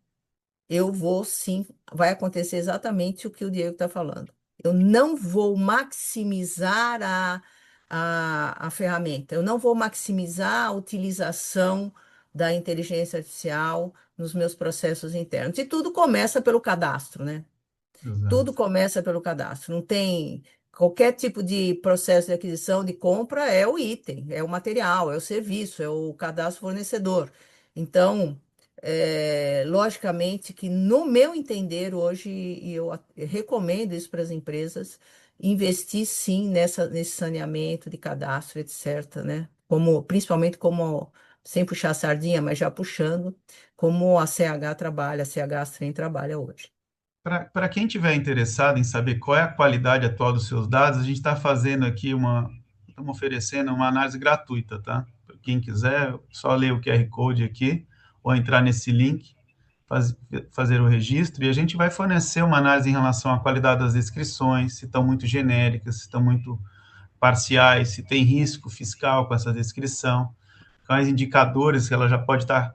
Eu vou sim, vai acontecer exatamente o que o Diego está falando. Eu não vou maximizar a ferramenta, eu não vou maximizar a utilização da inteligência artificial nos meus processos internos. E tudo começa pelo cadastro, né? Tudo Exato. começa pelo cadastro. Não tem qualquer tipo de processo de aquisição de compra, é o item, é o material, é o serviço, é o cadastro fornecedor. Então, logicamente que no meu entender hoje, e eu recomendo isso para as empresas, investir sim nesse saneamento de cadastro, etc., né? Principalmente como, sem puxar a sardinha, mas já puxando, como a CH trabalha, a CH Trem trabalha hoje. Para quem tiver interessado em saber qual é a qualidade atual dos seus dados, a gente está fazendo aqui estamos oferecendo uma análise gratuita, tá? Para quem quiser, só ler o QR Code aqui, ou entrar nesse link, fazer o registro, e a gente vai fornecer uma análise em relação à qualidade das descrições, se estão muito genéricas, se estão muito parciais, se tem risco fiscal com essa descrição, quais indicadores que ela já pode estar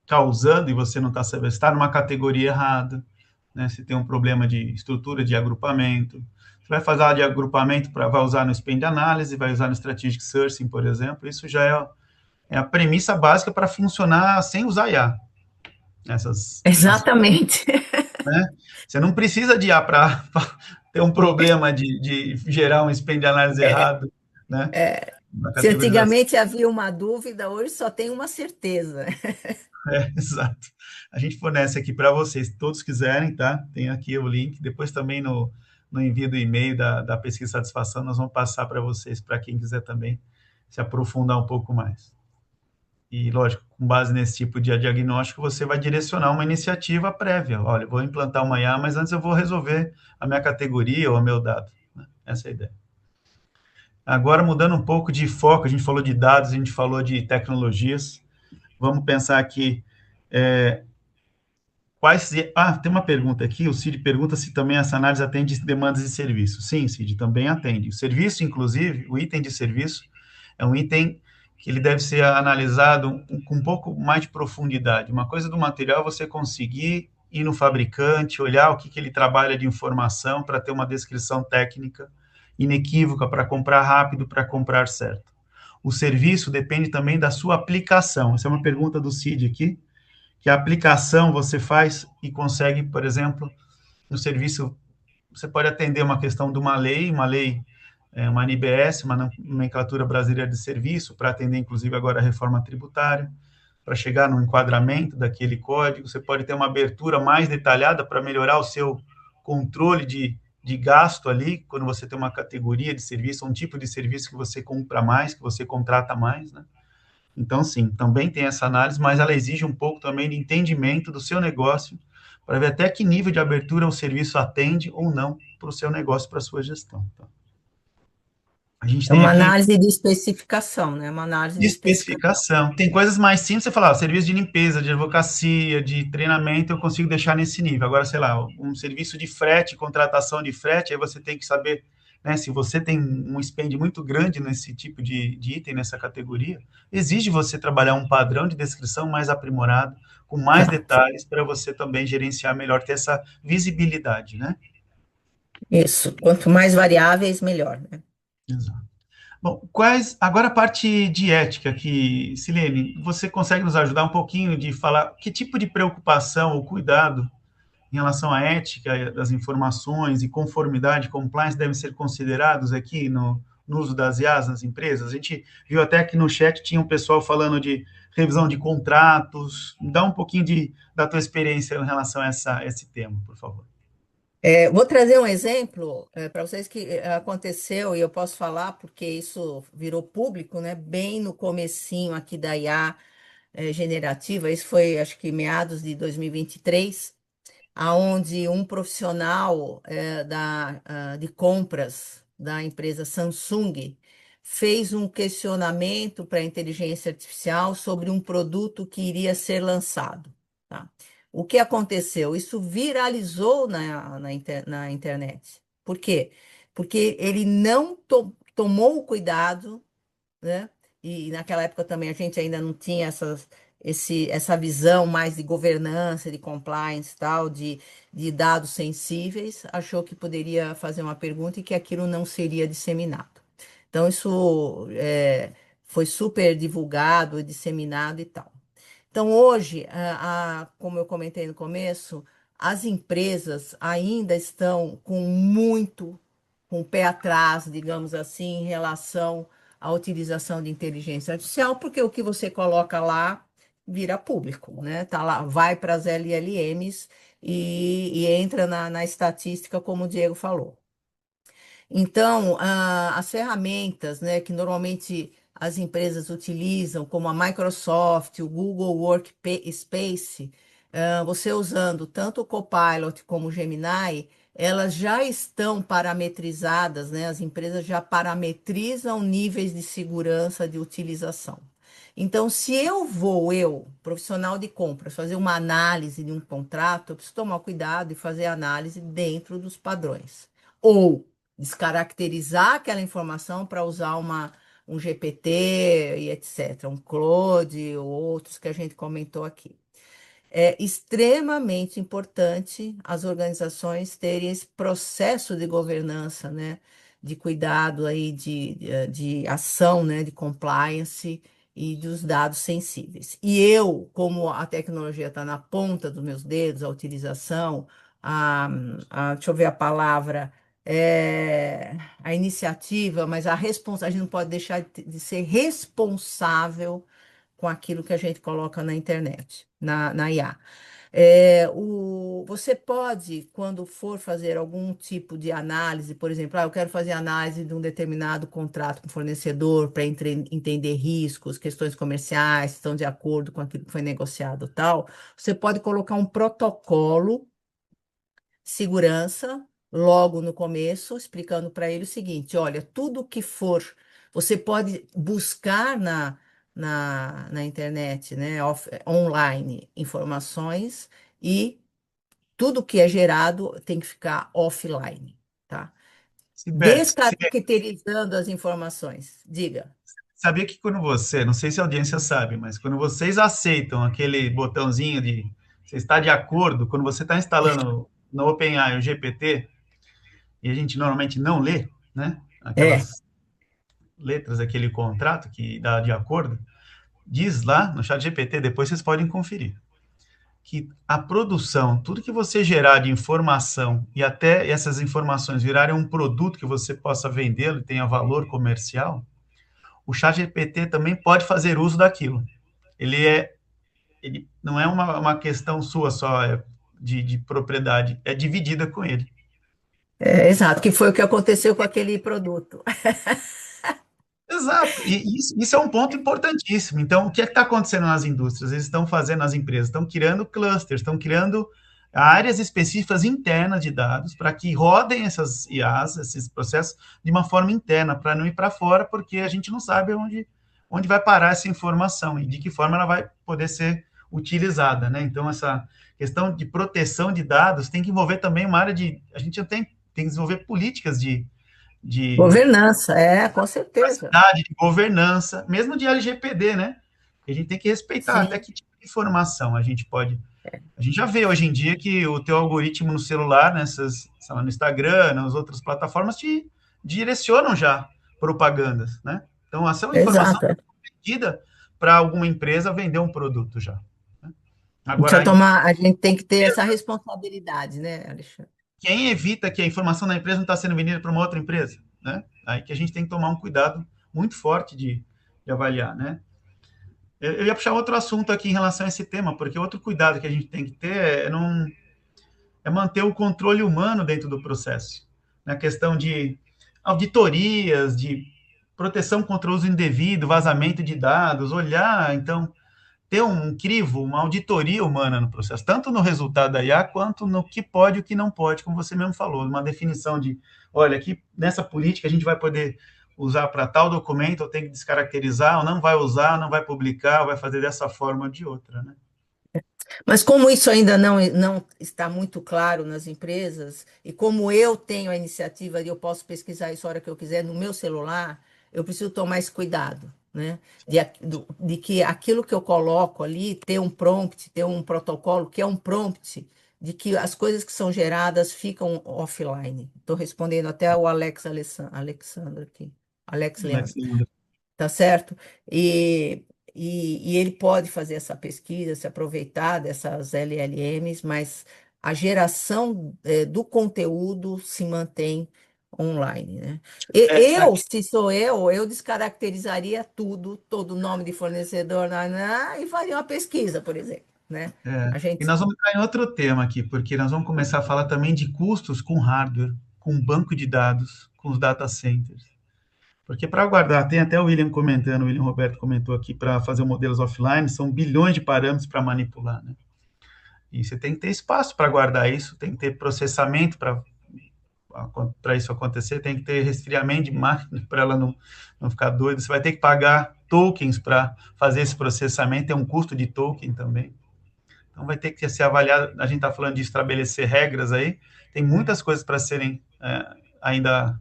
causando e você não está sabendo, está numa categoria errada, né? Se tem um problema de estrutura de agrupamento. Você vai fazer de agrupamento, vai usar no Spend Analysis, vai usar no Strategic Sourcing, por exemplo, isso já é a premissa básica para funcionar sem usar IA. Exatamente. Né? Você não precisa de IA para ter um problema de gerar um Spend Analysis errado, né? Se antigamente havia uma dúvida, hoje só tem uma certeza. Exato. A gente fornece aqui para vocês, se todos quiserem, tá? Tem aqui o link. Depois também no envio do e-mail da pesquisa de satisfação, nós vamos passar para vocês, para quem quiser também se aprofundar um pouco mais. E, lógico, com base nesse tipo de diagnóstico, você vai direcionar uma iniciativa prévia. Olha, eu vou implantar uma IA, mas antes eu vou resolver a minha categoria ou o meu dado. Né? Essa é a ideia. Agora, mudando um pouco de foco, a gente falou de dados, a gente falou de tecnologias. Vamos pensar aqui, tem uma pergunta aqui, o Cid pergunta se também essa análise atende demandas de serviço. Sim, Cid, também atende. O serviço, inclusive, o item de serviço, é um item que ele deve ser analisado com um pouco mais de profundidade. Uma coisa do material é você conseguir ir no fabricante, olhar o que ele trabalha de informação para ter uma descrição técnica inequívoca para comprar rápido, para comprar certo. O serviço depende também da sua aplicação. Essa é uma pergunta do Cid aqui, que a aplicação você faz e consegue, por exemplo, no serviço, você pode atender uma questão de uma lei, uma NBS, uma nomenclatura brasileira de serviço, para atender, inclusive, agora a reforma tributária, para chegar no enquadramento daquele código. Você pode ter uma abertura mais detalhada para melhorar o seu controle de gasto ali, quando você tem uma categoria de serviço, um tipo de serviço que você compra mais, que você contrata mais, né? Então, sim, também tem essa análise, mas ela exige um pouco também de entendimento do seu negócio, para ver até que nível de abertura o serviço atende ou não para o seu negócio, para a sua gestão. Tá? A gente É tem uma aqui análise de especificação, né? Uma análise de de especificação. especificação. Tem coisas mais simples, você falar, serviço de limpeza, de advocacia, de treinamento, eu consigo deixar nesse nível. Agora, sei lá, um serviço de frete, contratação de frete, aí você tem que saber, né, se você tem um spend muito grande nesse tipo de item, nessa categoria, exige você trabalhar um padrão de descrição mais aprimorado, com mais detalhes, para você também gerenciar melhor, ter essa visibilidade, né? Isso. Quanto mais variáveis, melhor, né? Exato. Bom, agora a parte de ética aqui, Silene, você consegue nos ajudar um pouquinho de falar que tipo de preocupação ou cuidado em relação à ética das informações e conformidade, compliance devem ser considerados aqui no uso das IAs nas empresas? A gente viu até que no chat tinha um pessoal falando de revisão de contratos. Dá um pouquinho da tua experiência em relação a esse tema, por favor. Vou trazer um exemplo para vocês que aconteceu, e eu posso falar porque isso virou público, né? Bem no comecinho aqui da IA generativa, isso foi, acho que meados de 2023, aonde um profissional de compras da empresa Samsung fez um questionamento para a inteligência artificial sobre um produto que iria ser lançado. Tá? O que aconteceu? Isso viralizou na internet. Por quê? Porque ele não tomou o cuidado, né? E naquela época também a gente ainda não tinha essa visão mais de governança, de compliance, tal, de dados sensíveis, achou que poderia fazer uma pergunta e que aquilo não seria disseminado. Então, isso foi super divulgado, disseminado e tal. Então, hoje, como eu comentei no começo, as empresas ainda estão com o pé atrás, digamos assim, em relação à utilização de inteligência artificial, porque o que você coloca lá vira público, né? Tá lá, vai para as LLMs e entra na estatística, como o Diego falou. Então, as ferramentas, né, que normalmente as empresas utilizam, como a Microsoft, o Google Workspace, você usando tanto o Copilot como o Gemini, elas já estão parametrizadas, né? As empresas já parametrizam níveis de segurança de utilização. Então, se eu, profissional de compras, fazer uma análise de um contrato, eu preciso tomar cuidado e fazer análise dentro dos padrões. Ou descaracterizar aquela informação para usar um GPT e etc., um Claude ou outros que a gente comentou aqui. É extremamente importante as organizações terem esse processo de governança, né, de cuidado aí de ação, né, de compliance e dos dados sensíveis. E eu, como a tecnologia está na ponta dos meus dedos, a utilização, deixa eu ver a palavra, a iniciativa, mas a gente não pode deixar de ser responsável com aquilo que a gente coloca na internet, na IA. Você pode, quando for fazer algum tipo de análise, por exemplo, eu quero fazer análise de um determinado contrato com fornecedor para entender riscos, questões comerciais, se estão de acordo com aquilo que foi negociado, tal. Você pode colocar um protocolo segurança logo no começo, explicando para ele o seguinte: olha, tudo que for, você pode buscar na internet, né, online, informações e tudo que é gerado tem que ficar offline, tá? Sibete, Descaracterizando as informações. Diga. sabia que quando você, não sei se a audiência sabe, mas quando vocês aceitam aquele botãozinho de você está de acordo, quando você está instalando no OpenAI o GPT, e a gente normalmente não lê, né? É, Aquelas letras daquele contrato que dá de acordo, diz lá no chat GPT, depois vocês podem conferir, que a produção, tudo que você gerar de informação e até essas informações virarem um produto que você possa vendê-lo e tenha valor comercial, o chat GPT também pode fazer uso daquilo. Ele não é uma questão sua só de propriedade, é dividida com ele. exato, que foi o que aconteceu com aquele produto. Exato, e isso é um ponto importantíssimo. Então, o que é que está acontecendo nas indústrias? Eles estão fazendo, as empresas estão criando clusters, estão criando áreas específicas internas de dados para que rodem essas IAs, esses processos, de uma forma interna, para não ir para fora, porque a gente não sabe onde vai parar essa informação e de que forma ela vai poder ser utilizada, né? Então, essa questão de proteção de dados tem que envolver também uma área de... A gente tem que desenvolver políticas de Governança, com certeza. privacidade, de governança, mesmo de LGPD, né? A gente tem que respeitar até Sim, que tipo de informação a gente pode. A gente já vê hoje em dia que o teu algoritmo no celular, nessas, sei lá, no Instagram, nas outras plataformas, te direcionam já propagandas, né? Então, essa é uma informação exato. pedida para alguma empresa vender um produto já. Né? Agora, A gente tem que ter essa responsabilidade, né, Alexandre? quem evita que a informação da empresa não está sendo vendida para uma outra empresa, né? Aí que a gente tem que tomar um cuidado muito forte de avaliar, né? Eu ia puxar outro assunto aqui em relação a esse tema, porque outro cuidado que a gente tem que ter é manter o controle humano dentro do processo. Na questão de auditorias, de proteção contra o uso indevido, vazamento de dados, olhar, então, ter um crivo, uma auditoria humana no processo, tanto no resultado da IA, quanto no que pode e o que não pode, como você mesmo falou, uma definição de, olha, aqui nessa política a gente vai poder usar para tal documento, ou tem que descaracterizar, ou não vai usar, não vai publicar, ou vai fazer dessa forma ou de outra, né? Mas como isso ainda não está muito claro nas empresas, e como eu tenho a iniciativa e eu posso pesquisar isso a hora que eu quiser no meu celular, eu preciso tomar esse cuidado, né? De que aquilo que eu coloco ali, ter um prompt, ter um protocolo que é um prompt, de que as coisas que são geradas ficam offline. Estou respondendo até o Alexandre aqui, Alex Leandro. Tá certo? E ele pode fazer essa pesquisa, se aproveitar dessas LLMs, mas a geração do conteúdo se mantém online, né? Se sou eu descaracterizaria tudo, todo nome de fornecedor, e faria uma pesquisa, por exemplo, né? A E gente nós vamos entrar em outro tema aqui, porque nós vamos começar a falar também de custos com hardware, com banco de dados, com os data centers. Porque para guardar, tem até o William comentando, o William Roberto comentou aqui, para fazer modelos offline, são bilhões de parâmetros para manipular, né? E você tem que ter espaço para guardar isso, tem que ter processamento para isso acontecer, tem que ter resfriamento de máquina para ela não ficar doida, você vai ter que pagar tokens para fazer esse processamento, tem um custo de token também. Então, vai ter que ser avaliado. A gente está falando de estabelecer regras aí, tem muitas coisas para serem ainda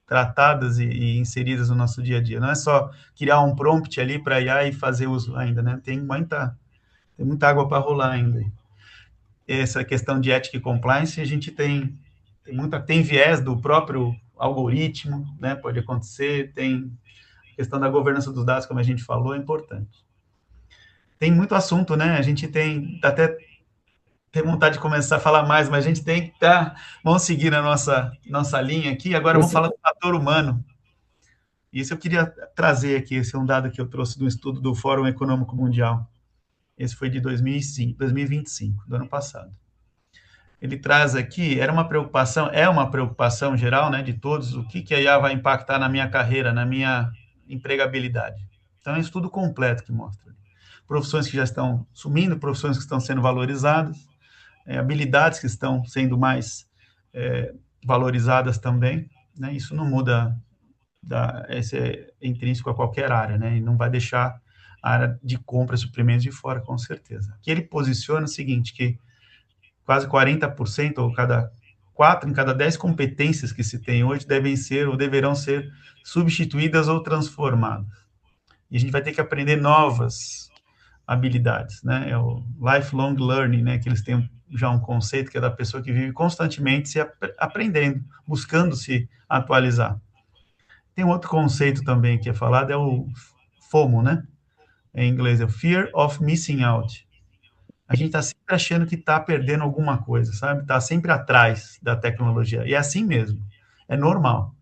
tratadas e inseridas no nosso dia a dia. Não é só criar um prompt ali para IA e fazer uso ainda, né? Tem muita água para rolar ainda. Essa questão de ética e compliance, a gente tem viés do próprio algoritmo, né? Pode acontecer, tem questão da governança dos dados, como a gente falou, é importante. Tem muito assunto, né? A gente até tem vontade de começar a falar mais, mas a gente tem que vamos seguir na nossa linha aqui. Agora vamos falar do fator humano. Isso eu queria trazer aqui, esse é um dado que eu trouxe do estudo do Fórum Econômico Mundial. Esse foi de 2025, do ano passado. Ele traz aqui, é uma preocupação geral, né, de todos, o que a IA vai impactar na minha carreira, na minha empregabilidade. Então, é um estudo completo que mostra. Profissões que já estão sumindo, profissões que estão sendo valorizadas, habilidades que estão sendo mais valorizadas também, né? Isso não muda, esse é intrínseco a qualquer área, né? E não vai deixar a área de compra e suprimentos de fora, com certeza. Aqui ele posiciona o seguinte, que quase 40%, ou em cada 10 competências que se tem hoje, devem ser ou deverão ser substituídas ou transformadas. E a gente vai ter que aprender novas habilidades, né? É o lifelong learning, né? Que eles têm já um conceito que é da pessoa que vive constantemente se aprendendo, buscando se atualizar. Tem um outro conceito também que é falado, é o FOMO, né? Em inglês é o Fear of Missing Out. A gente está sempre achando que está perdendo alguma coisa, sabe? Está sempre atrás da tecnologia. E é assim mesmo. É normal.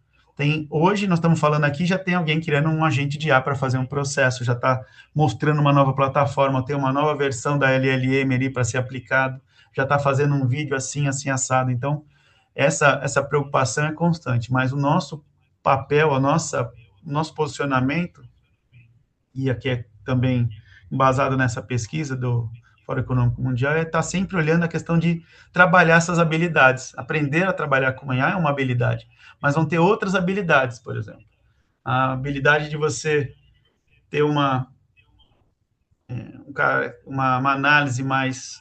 Hoje, nós estamos falando aqui, já tem alguém criando um agente de IA para fazer um processo, já está mostrando uma nova plataforma, tem uma nova versão da LLM ali para ser aplicado, já está fazendo um vídeo assim, assim, assado. Então, essa preocupação é constante, mas o nosso papel, o nosso posicionamento, e aqui é também embasado nessa pesquisa do Fórum Econômico Mundial, é estar sempre olhando a questão de trabalhar essas habilidades. Aprender a trabalhar com IA é uma habilidade, mas vão ter outras habilidades, por exemplo. A habilidade de você ter uma análise mais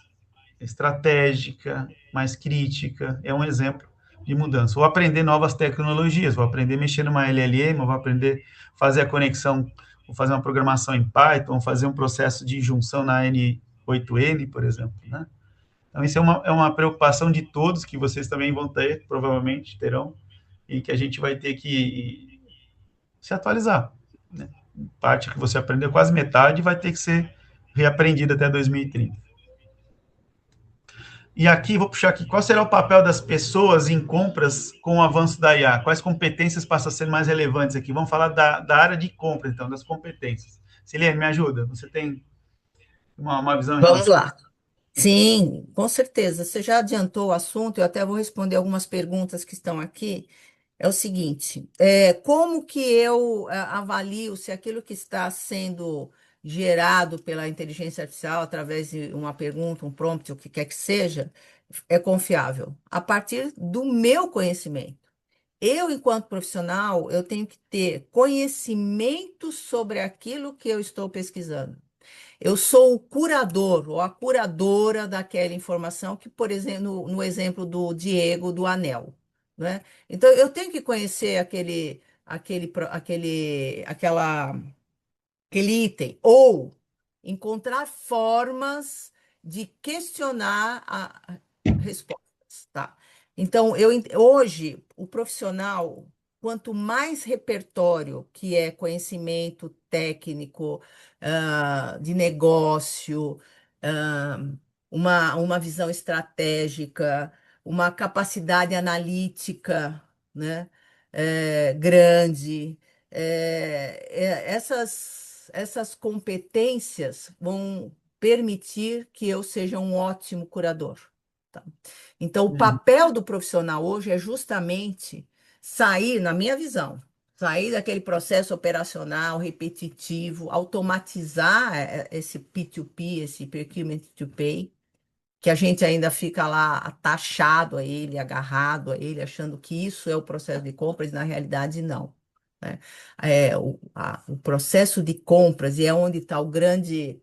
estratégica, mais crítica, é um exemplo de mudança. Ou aprender novas tecnologias, vou aprender a mexer numa LLM, vou aprender a fazer a conexão, vou fazer uma programação em Python, vou fazer um processo de junção na N8N, por exemplo, né? Então, isso é uma preocupação de todos, que vocês também vão ter, provavelmente terão, e que a gente vai ter que se atualizar, né? Parte que você aprendeu, quase metade, vai ter que ser reaprendida até 2030. E aqui, vou puxar aqui, qual será o papel das pessoas em compras com o avanço da IA? Quais competências passam a ser mais relevantes aqui? Vamos falar da área de compra, então, das competências. Silene, me ajuda, você tem uma visão em Vamos relação? lá. Sim, com certeza. Você já adiantou o assunto, eu até vou responder algumas perguntas que estão aqui. É o seguinte, como que eu avalio se aquilo que está sendo gerado pela inteligência artificial através de uma pergunta, um prompt, o que quer que seja, é confiável? A partir do meu conhecimento. Eu, enquanto profissional, eu tenho que ter conhecimento sobre aquilo que eu estou pesquisando. Eu sou o curador ou a curadora daquela informação que, por exemplo, no exemplo do Diego do Anel, né? Então, eu tenho que conhecer aquele item ou encontrar formas de questionar a respostas, tá? Então, hoje, o profissional, quanto mais repertório, que é conhecimento técnico, de negócio, ah, uma visão estratégica, uma capacidade analítica, né, grande, essas competências vão permitir que eu seja um ótimo curador. Tá? Então, o papel do profissional hoje é justamente sair, na minha visão, sair daquele processo operacional repetitivo, automatizar esse P2P, esse Procurement to Pay, que a gente ainda fica lá atachado a ele, agarrado a ele, achando que isso é o processo de compras, na realidade, não. né? O processo de compras, e é onde está o grande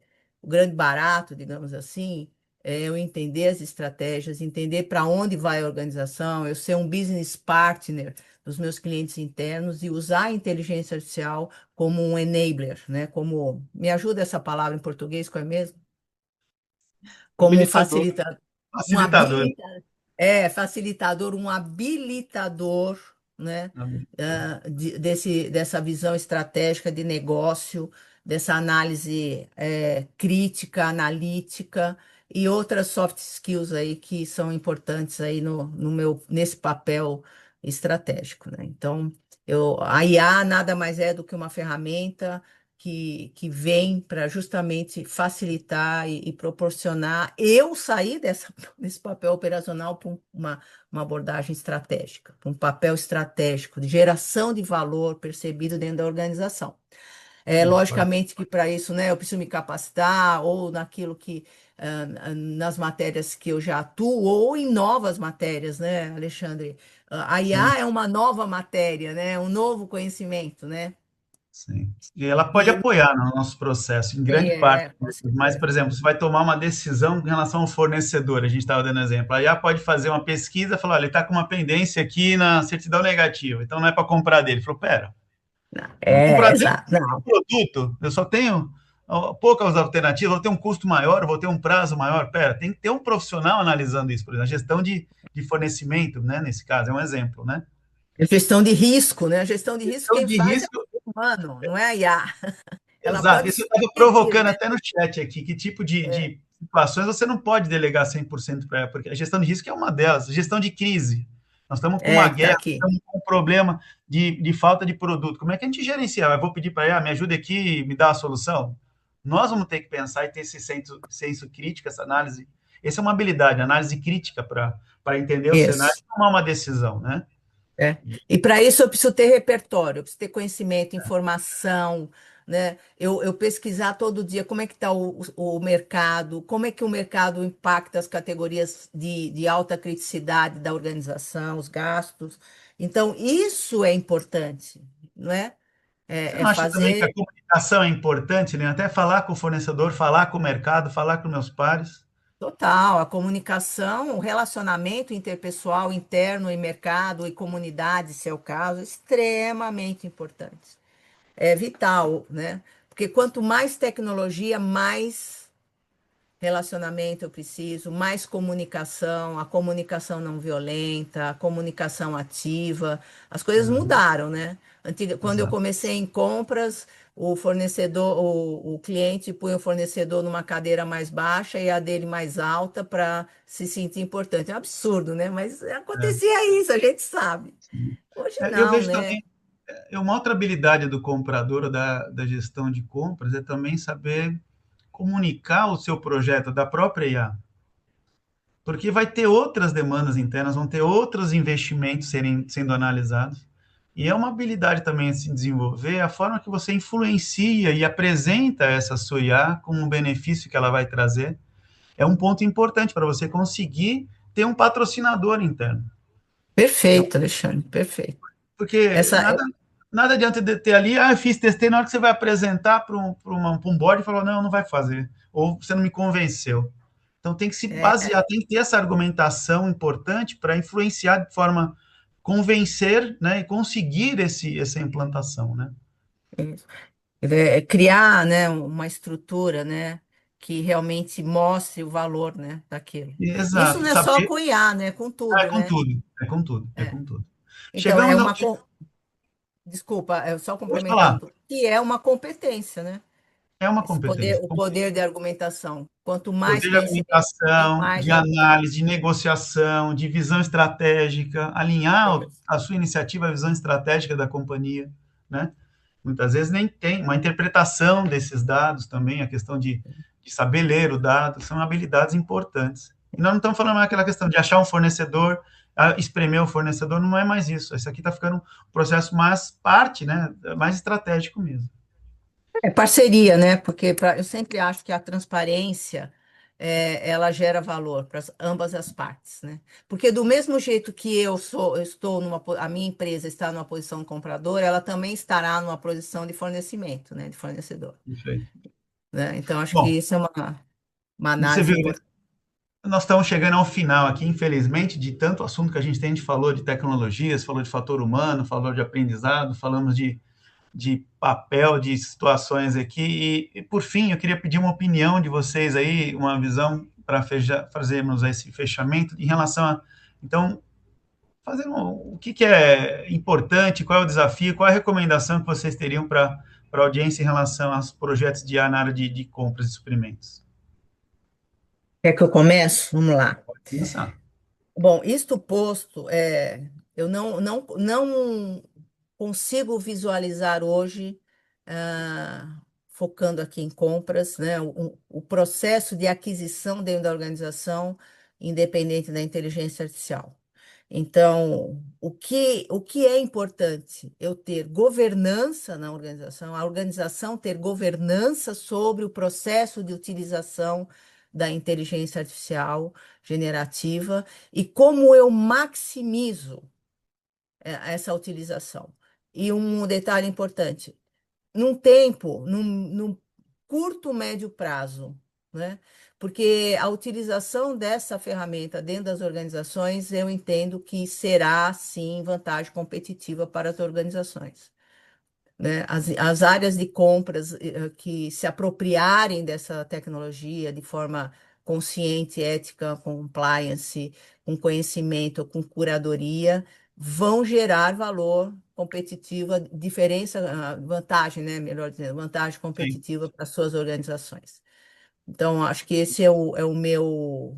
barato, digamos assim, é eu entender as estratégias, entender para onde vai a organização, eu ser um business partner dos meus clientes internos e usar a inteligência artificial como um enabler, né? Como, me ajuda essa palavra em português, qual é mesmo? Como um Habilitador. facilitador, um Facilitador. facilitador, um habilitador, né, dessa visão estratégica de negócio, dessa análise crítica, analítica e outras soft skills aí que são importantes aí nesse papel estratégico, né? Então, a IA nada mais é do que uma ferramenta que vem para justamente facilitar e proporcionar eu sair desse papel operacional para uma abordagem estratégica, para um papel estratégico de geração de valor percebido dentro da organização. Logicamente que para isso, né, eu preciso me capacitar ou naquilo nas matérias que eu já atuo ou em novas matérias, né, Alexandre? A Sim, IA é uma nova matéria, né, um novo conhecimento, né? sim. E ela pode E apoiar no nosso processo, em grande parte. com Mas, certeza. por exemplo, você vai tomar uma decisão em relação ao fornecedor, a gente estava dando exemplo. A IA pode fazer uma pesquisa e falar, olha, ele está com uma pendência aqui na certidão negativa, então não é para comprar dele. Ele falou, pera, não comprar dele Exato. Não, produto, eu só tenho poucas alternativas, vou ter um custo maior, vou ter um prazo maior. Pera, tem que ter um profissional analisando isso, por exemplo, a gestão de fornecimento, né, nesse caso, é um exemplo, né? é gestão de risco, né? A gestão de risco Gestão quem de faz é risco, o humano, não é a IA. Ela exato, pode isso eu estava sugerir, provocando né? até no chat aqui, que tipo É, de situações você não pode delegar 100% para ela, porque a gestão de risco é uma delas, gestão de crise. Nós estamos com uma que está guerra, aqui. estamos com um problema de falta de produto. Como é que a gente gerencia? Eu vou pedir para ela, me ajude aqui, me dá a solução? Nós vamos ter que pensar e ter esse senso crítico, essa análise. Essa é uma habilidade, análise crítica para entender o cenário Isso. e tomar uma decisão, né? É. E para isso eu preciso ter repertório, eu preciso ter conhecimento, informação, né? Eu pesquisar todo dia como é que está o mercado, como é que o mercado impacta as categorias de alta criticidade da organização, os gastos. Então, isso é importante, não é? Você É não acha também que a fazer comunicação é importante, né? Até falar com o fornecedor, falar com o mercado, falar com meus pares? total, a comunicação, o relacionamento interpessoal interno e mercado e comunidade, se é o caso, é extremamente importante. É vital, né? Porque quanto mais tecnologia, mais relacionamento eu preciso, mais comunicação, a comunicação não violenta, a comunicação ativa. As coisas Uhum, mudaram, né? Quando eu exato. comecei em compras, o fornecedor, o cliente punha o fornecedor numa cadeira mais baixa e a dele mais alta para se sentir importante. É um absurdo, né? Mas É, acontecia isso, a gente sabe. sim. Hoje Eu não, vejo né? também, uma outra habilidade do comprador, ou da gestão de compras, é também saber comunicar o seu projeto da própria IA. Porque vai ter outras demandas internas, vão ter outros investimentos sendo analisados. E é uma habilidade também a se desenvolver a forma que você influencia e apresenta essa sua IA como um benefício que ela vai trazer. É um ponto importante para você conseguir ter um patrocinador interno. Perfeito, Alexandre, perfeito. Porque Essa nada adianta de ter ali, eu fiz, testei, na hora que você vai apresentar para um board, e falou, não, não vai fazer. Ou você não me convenceu. Então tem que se é, basear, tem que ter essa argumentação importante para influenciar de forma convencer, né, e conseguir essa implantação, né? isso. Criar, né, uma estrutura, né, que realmente mostre o valor, né, daquilo. Isso Exato, não é só saber, com IA, né, com é tudo, com né? tudo, é com tudo, é É. com tudo. Então, Chegamos ao... desculpa, só Vou falar, complementando, que é uma competência, né? é uma Esse poder, competência. o poder de argumentação. Quanto mais Poder de conhecimento tem, argumentação, mais de argumento. análise, de negociação, de visão estratégica, alinhar É, a sua iniciativa à visão estratégica da companhia, né? Muitas vezes nem tem uma interpretação desses dados também, a questão de saber ler o dado, são habilidades importantes. E nós não estamos falando mais aquela questão de achar um fornecedor, espremer o fornecedor, não é mais isso. Isso aqui está ficando um processo mais parte, né? Mais estratégico mesmo. parceria, né? Porque eu sempre acho que a transparência ela gera valor para ambas as partes, né? Porque do mesmo jeito que eu estou a minha empresa está numa posição compradora, ela também estará numa posição de fornecimento, né? De fornecedor, Perfeito. né? Então, acho que Bom, isso é uma você análise viu, né? importante. Nós estamos chegando ao final aqui, infelizmente, de tanto assunto que a gente falou de tecnologias, falou de fator humano, falou de aprendizado, falamos de papel, de situações aqui. E, por fim, eu queria pedir uma opinião de vocês aí, uma visão para fazermos esse fechamento em relação a, então, o que é importante, qual é o desafio, qual é a recomendação que vocês teriam para a audiência em relação aos projetos de IA na área de compras e suprimentos? Quer que eu comece? Vamos lá. Pode começar. Bom, isto posto, eu não consigo visualizar hoje, focando aqui em compras, né, o processo de aquisição dentro da organização, independente da inteligência artificial. Então, o que é importante? Eu ter governança na organização, a organização ter governança sobre o processo de utilização da inteligência artificial generativa e como eu maximizo essa utilização. E um detalhe importante, num curto, médio prazo, né? Porque a utilização dessa ferramenta dentro das organizações, eu entendo que será, sim, vantagem competitiva para as organizações, né? As áreas de compras que se apropriarem dessa tecnologia de forma consciente, ética, compliance, com conhecimento, com curadoria, vão gerar valor competitivo, diferença, vantagem, né? Melhor dizendo, vantagem Sim, competitiva para suas organizações. Então, acho que esse é o meu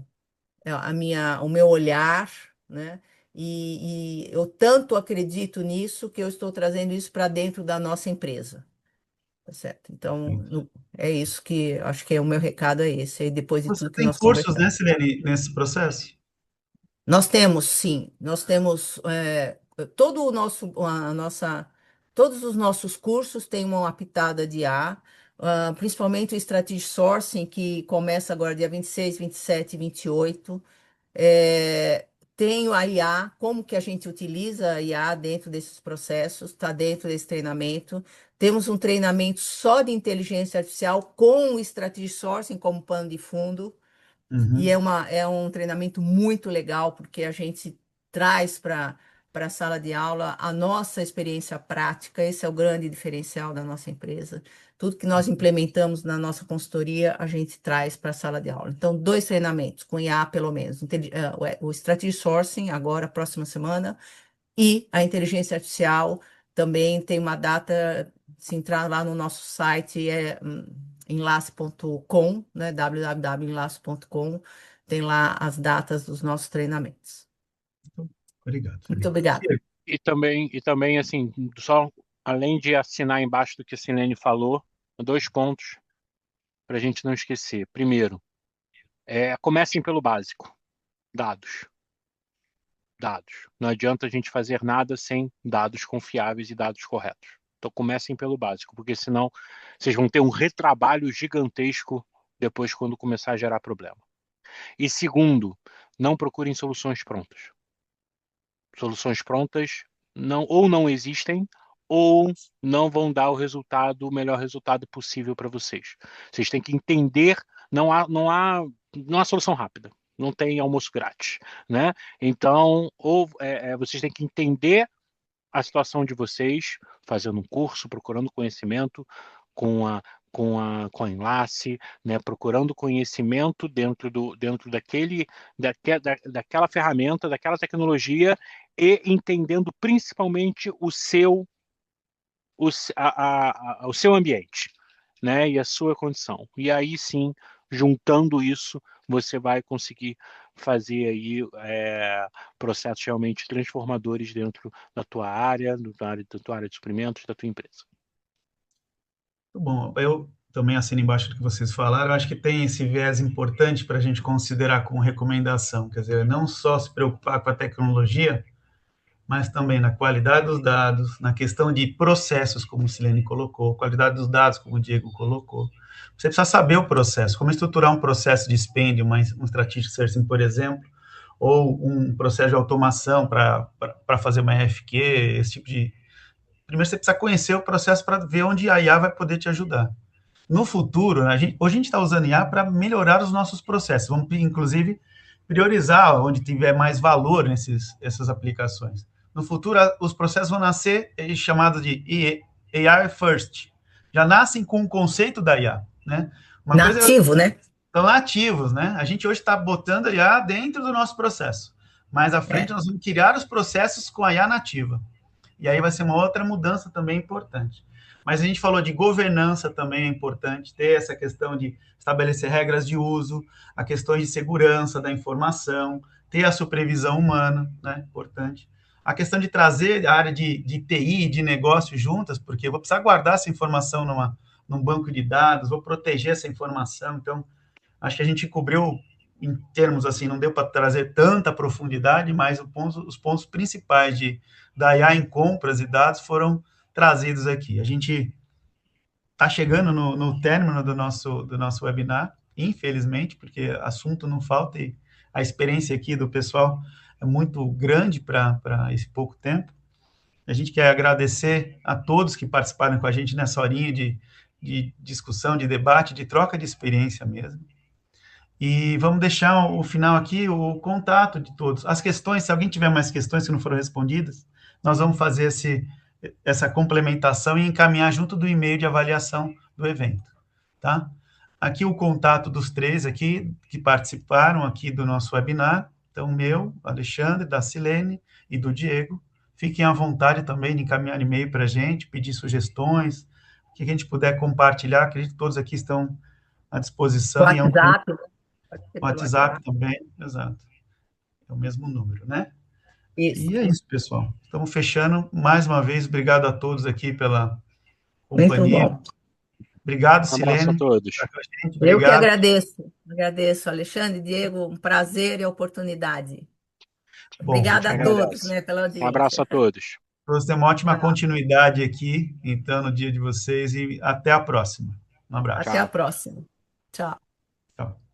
olhar, né? E eu tanto acredito nisso que eu estou trazendo isso para dentro da nossa empresa, tá certo? Então, é isso que acho que é o meu recado é esse, aí depois de você tudo que tem nós cursos, né, conversamos. Silene, nesse processo? Nós temos, sim, nós temos todo o nosso, a nossa, todos os nossos cursos têm uma pitada de A, principalmente o Strategy Sourcing, que começa agora dia 26, 27 e 28. É, tenho a IA, como que a gente utiliza a IA dentro desses processos, está dentro desse treinamento. Temos um treinamento só de inteligência artificial com o Strategy Sourcing como pano de fundo. E Uhum. é um treinamento muito legal, porque a gente traz para a sala de aula a nossa experiência prática, esse é o grande diferencial da nossa empresa. Tudo que nós implementamos na nossa consultoria, a gente traz para a sala de aula. Então, dois treinamentos, com IA pelo menos. O Strategy Sourcing, agora, próxima semana, e a inteligência artificial também tem uma data, se entrar lá no nosso site, enlace.com, né? www.enlace.com, tem lá as datas dos nossos treinamentos. Obrigado, Muito Silene. obrigada. E também, assim, só além de assinar embaixo do que a Silene falou, dois pontos para a gente não esquecer. Primeiro, comecem pelo básico, dados. Dados. Não adianta a gente fazer nada sem dados confiáveis e dados corretos. Então comecem pelo básico, porque senão vocês vão ter um retrabalho gigantesco depois quando começar a gerar problema. E segundo, não procurem soluções prontas. Soluções prontas ou não existem ou não vão dar o melhor resultado possível para vocês. Vocês têm que entender, não há solução rápida, não tem almoço grátis, né? Então, vocês têm que entender a situação de vocês, fazendo um curso, procurando conhecimento com a Enlace, né, procurando conhecimento dentro daquela ferramenta, daquela tecnologia e entendendo principalmente o seu ambiente, né, e a sua condição. E aí sim, juntando isso, você vai conseguir fazer aí processos realmente transformadores dentro da tua área, da tua área de suprimentos, da tua empresa. Muito bom. Eu também assino embaixo do que vocês falaram. Eu acho que tem esse viés importante para a gente considerar como recomendação. Quer dizer, não só se preocupar com a tecnologia, mas também na qualidade dos dados, na questão de processos, como o Silene colocou, qualidade dos dados, como o Diego colocou. Você precisa saber o processo, como estruturar um processo de spend, um strategic sourcing, por exemplo, ou um processo de automação para fazer uma RFQ, esse tipo de... Primeiro você precisa conhecer o processo para ver onde a IA vai poder te ajudar. No futuro, hoje a gente está usando IA para melhorar os nossos processos. Vamos, inclusive, priorizar onde tiver mais valor essas aplicações. No futuro, os processos vão nascer chamados de AI First. Já nascem com o conceito da IA, né? Nativo, né? Estão nativos, né? A gente hoje está botando a IA dentro do nosso processo. Mais à frente, nós vamos criar os processos com a IA nativa. E aí vai ser uma outra mudança também importante. Mas a gente falou de governança também é importante, ter essa questão de estabelecer regras de uso, a questão de segurança da informação, ter a supervisão humana, né? Importante. A questão de trazer a área de TI e de negócio juntas, porque eu vou precisar guardar essa informação num banco de dados, vou proteger essa informação, então acho que a gente cobriu em termos assim, não deu para trazer tanta profundidade, mas os pontos principais da IA em compras e dados foram trazidos aqui. A gente está chegando no término do nosso webinar, infelizmente, porque assunto não falta e a experiência aqui do pessoal é muito grande para esse pouco tempo. A gente quer agradecer a todos que participaram com a gente nessa horinha de discussão, de debate, de troca de experiência mesmo. E vamos deixar o final aqui, o contato de todos. As questões, se alguém tiver mais questões que não foram respondidas, nós vamos fazer essa complementação e encaminhar junto do e-mail de avaliação do evento, tá? Aqui o contato dos três aqui, que participaram aqui do nosso webinar, então meu, Alexandre, da Silene e do Diego. Fiquem à vontade também de encaminhar e-mail para a gente, pedir sugestões, o que a gente puder compartilhar, acredito que todos aqui estão à disposição. WhatsApp, WhatsApp também, exato. É o mesmo número, né? Isso. E é isso, pessoal. Estamos fechando. Mais uma vez, obrigado a todos aqui pela companhia. Muito bom. Obrigado, Um abraço Silene. a todos. Eu que agradeço. Agradeço, Alexandre, Diego, um prazer e a oportunidade. Bom, Obrigada a agradece. todos, né, pela audiência. Um abraço a todos. Todos têm uma ótima continuidade aqui, então, no dia de vocês, e até a próxima. Um abraço. Até a próxima. Tchau. Tchau.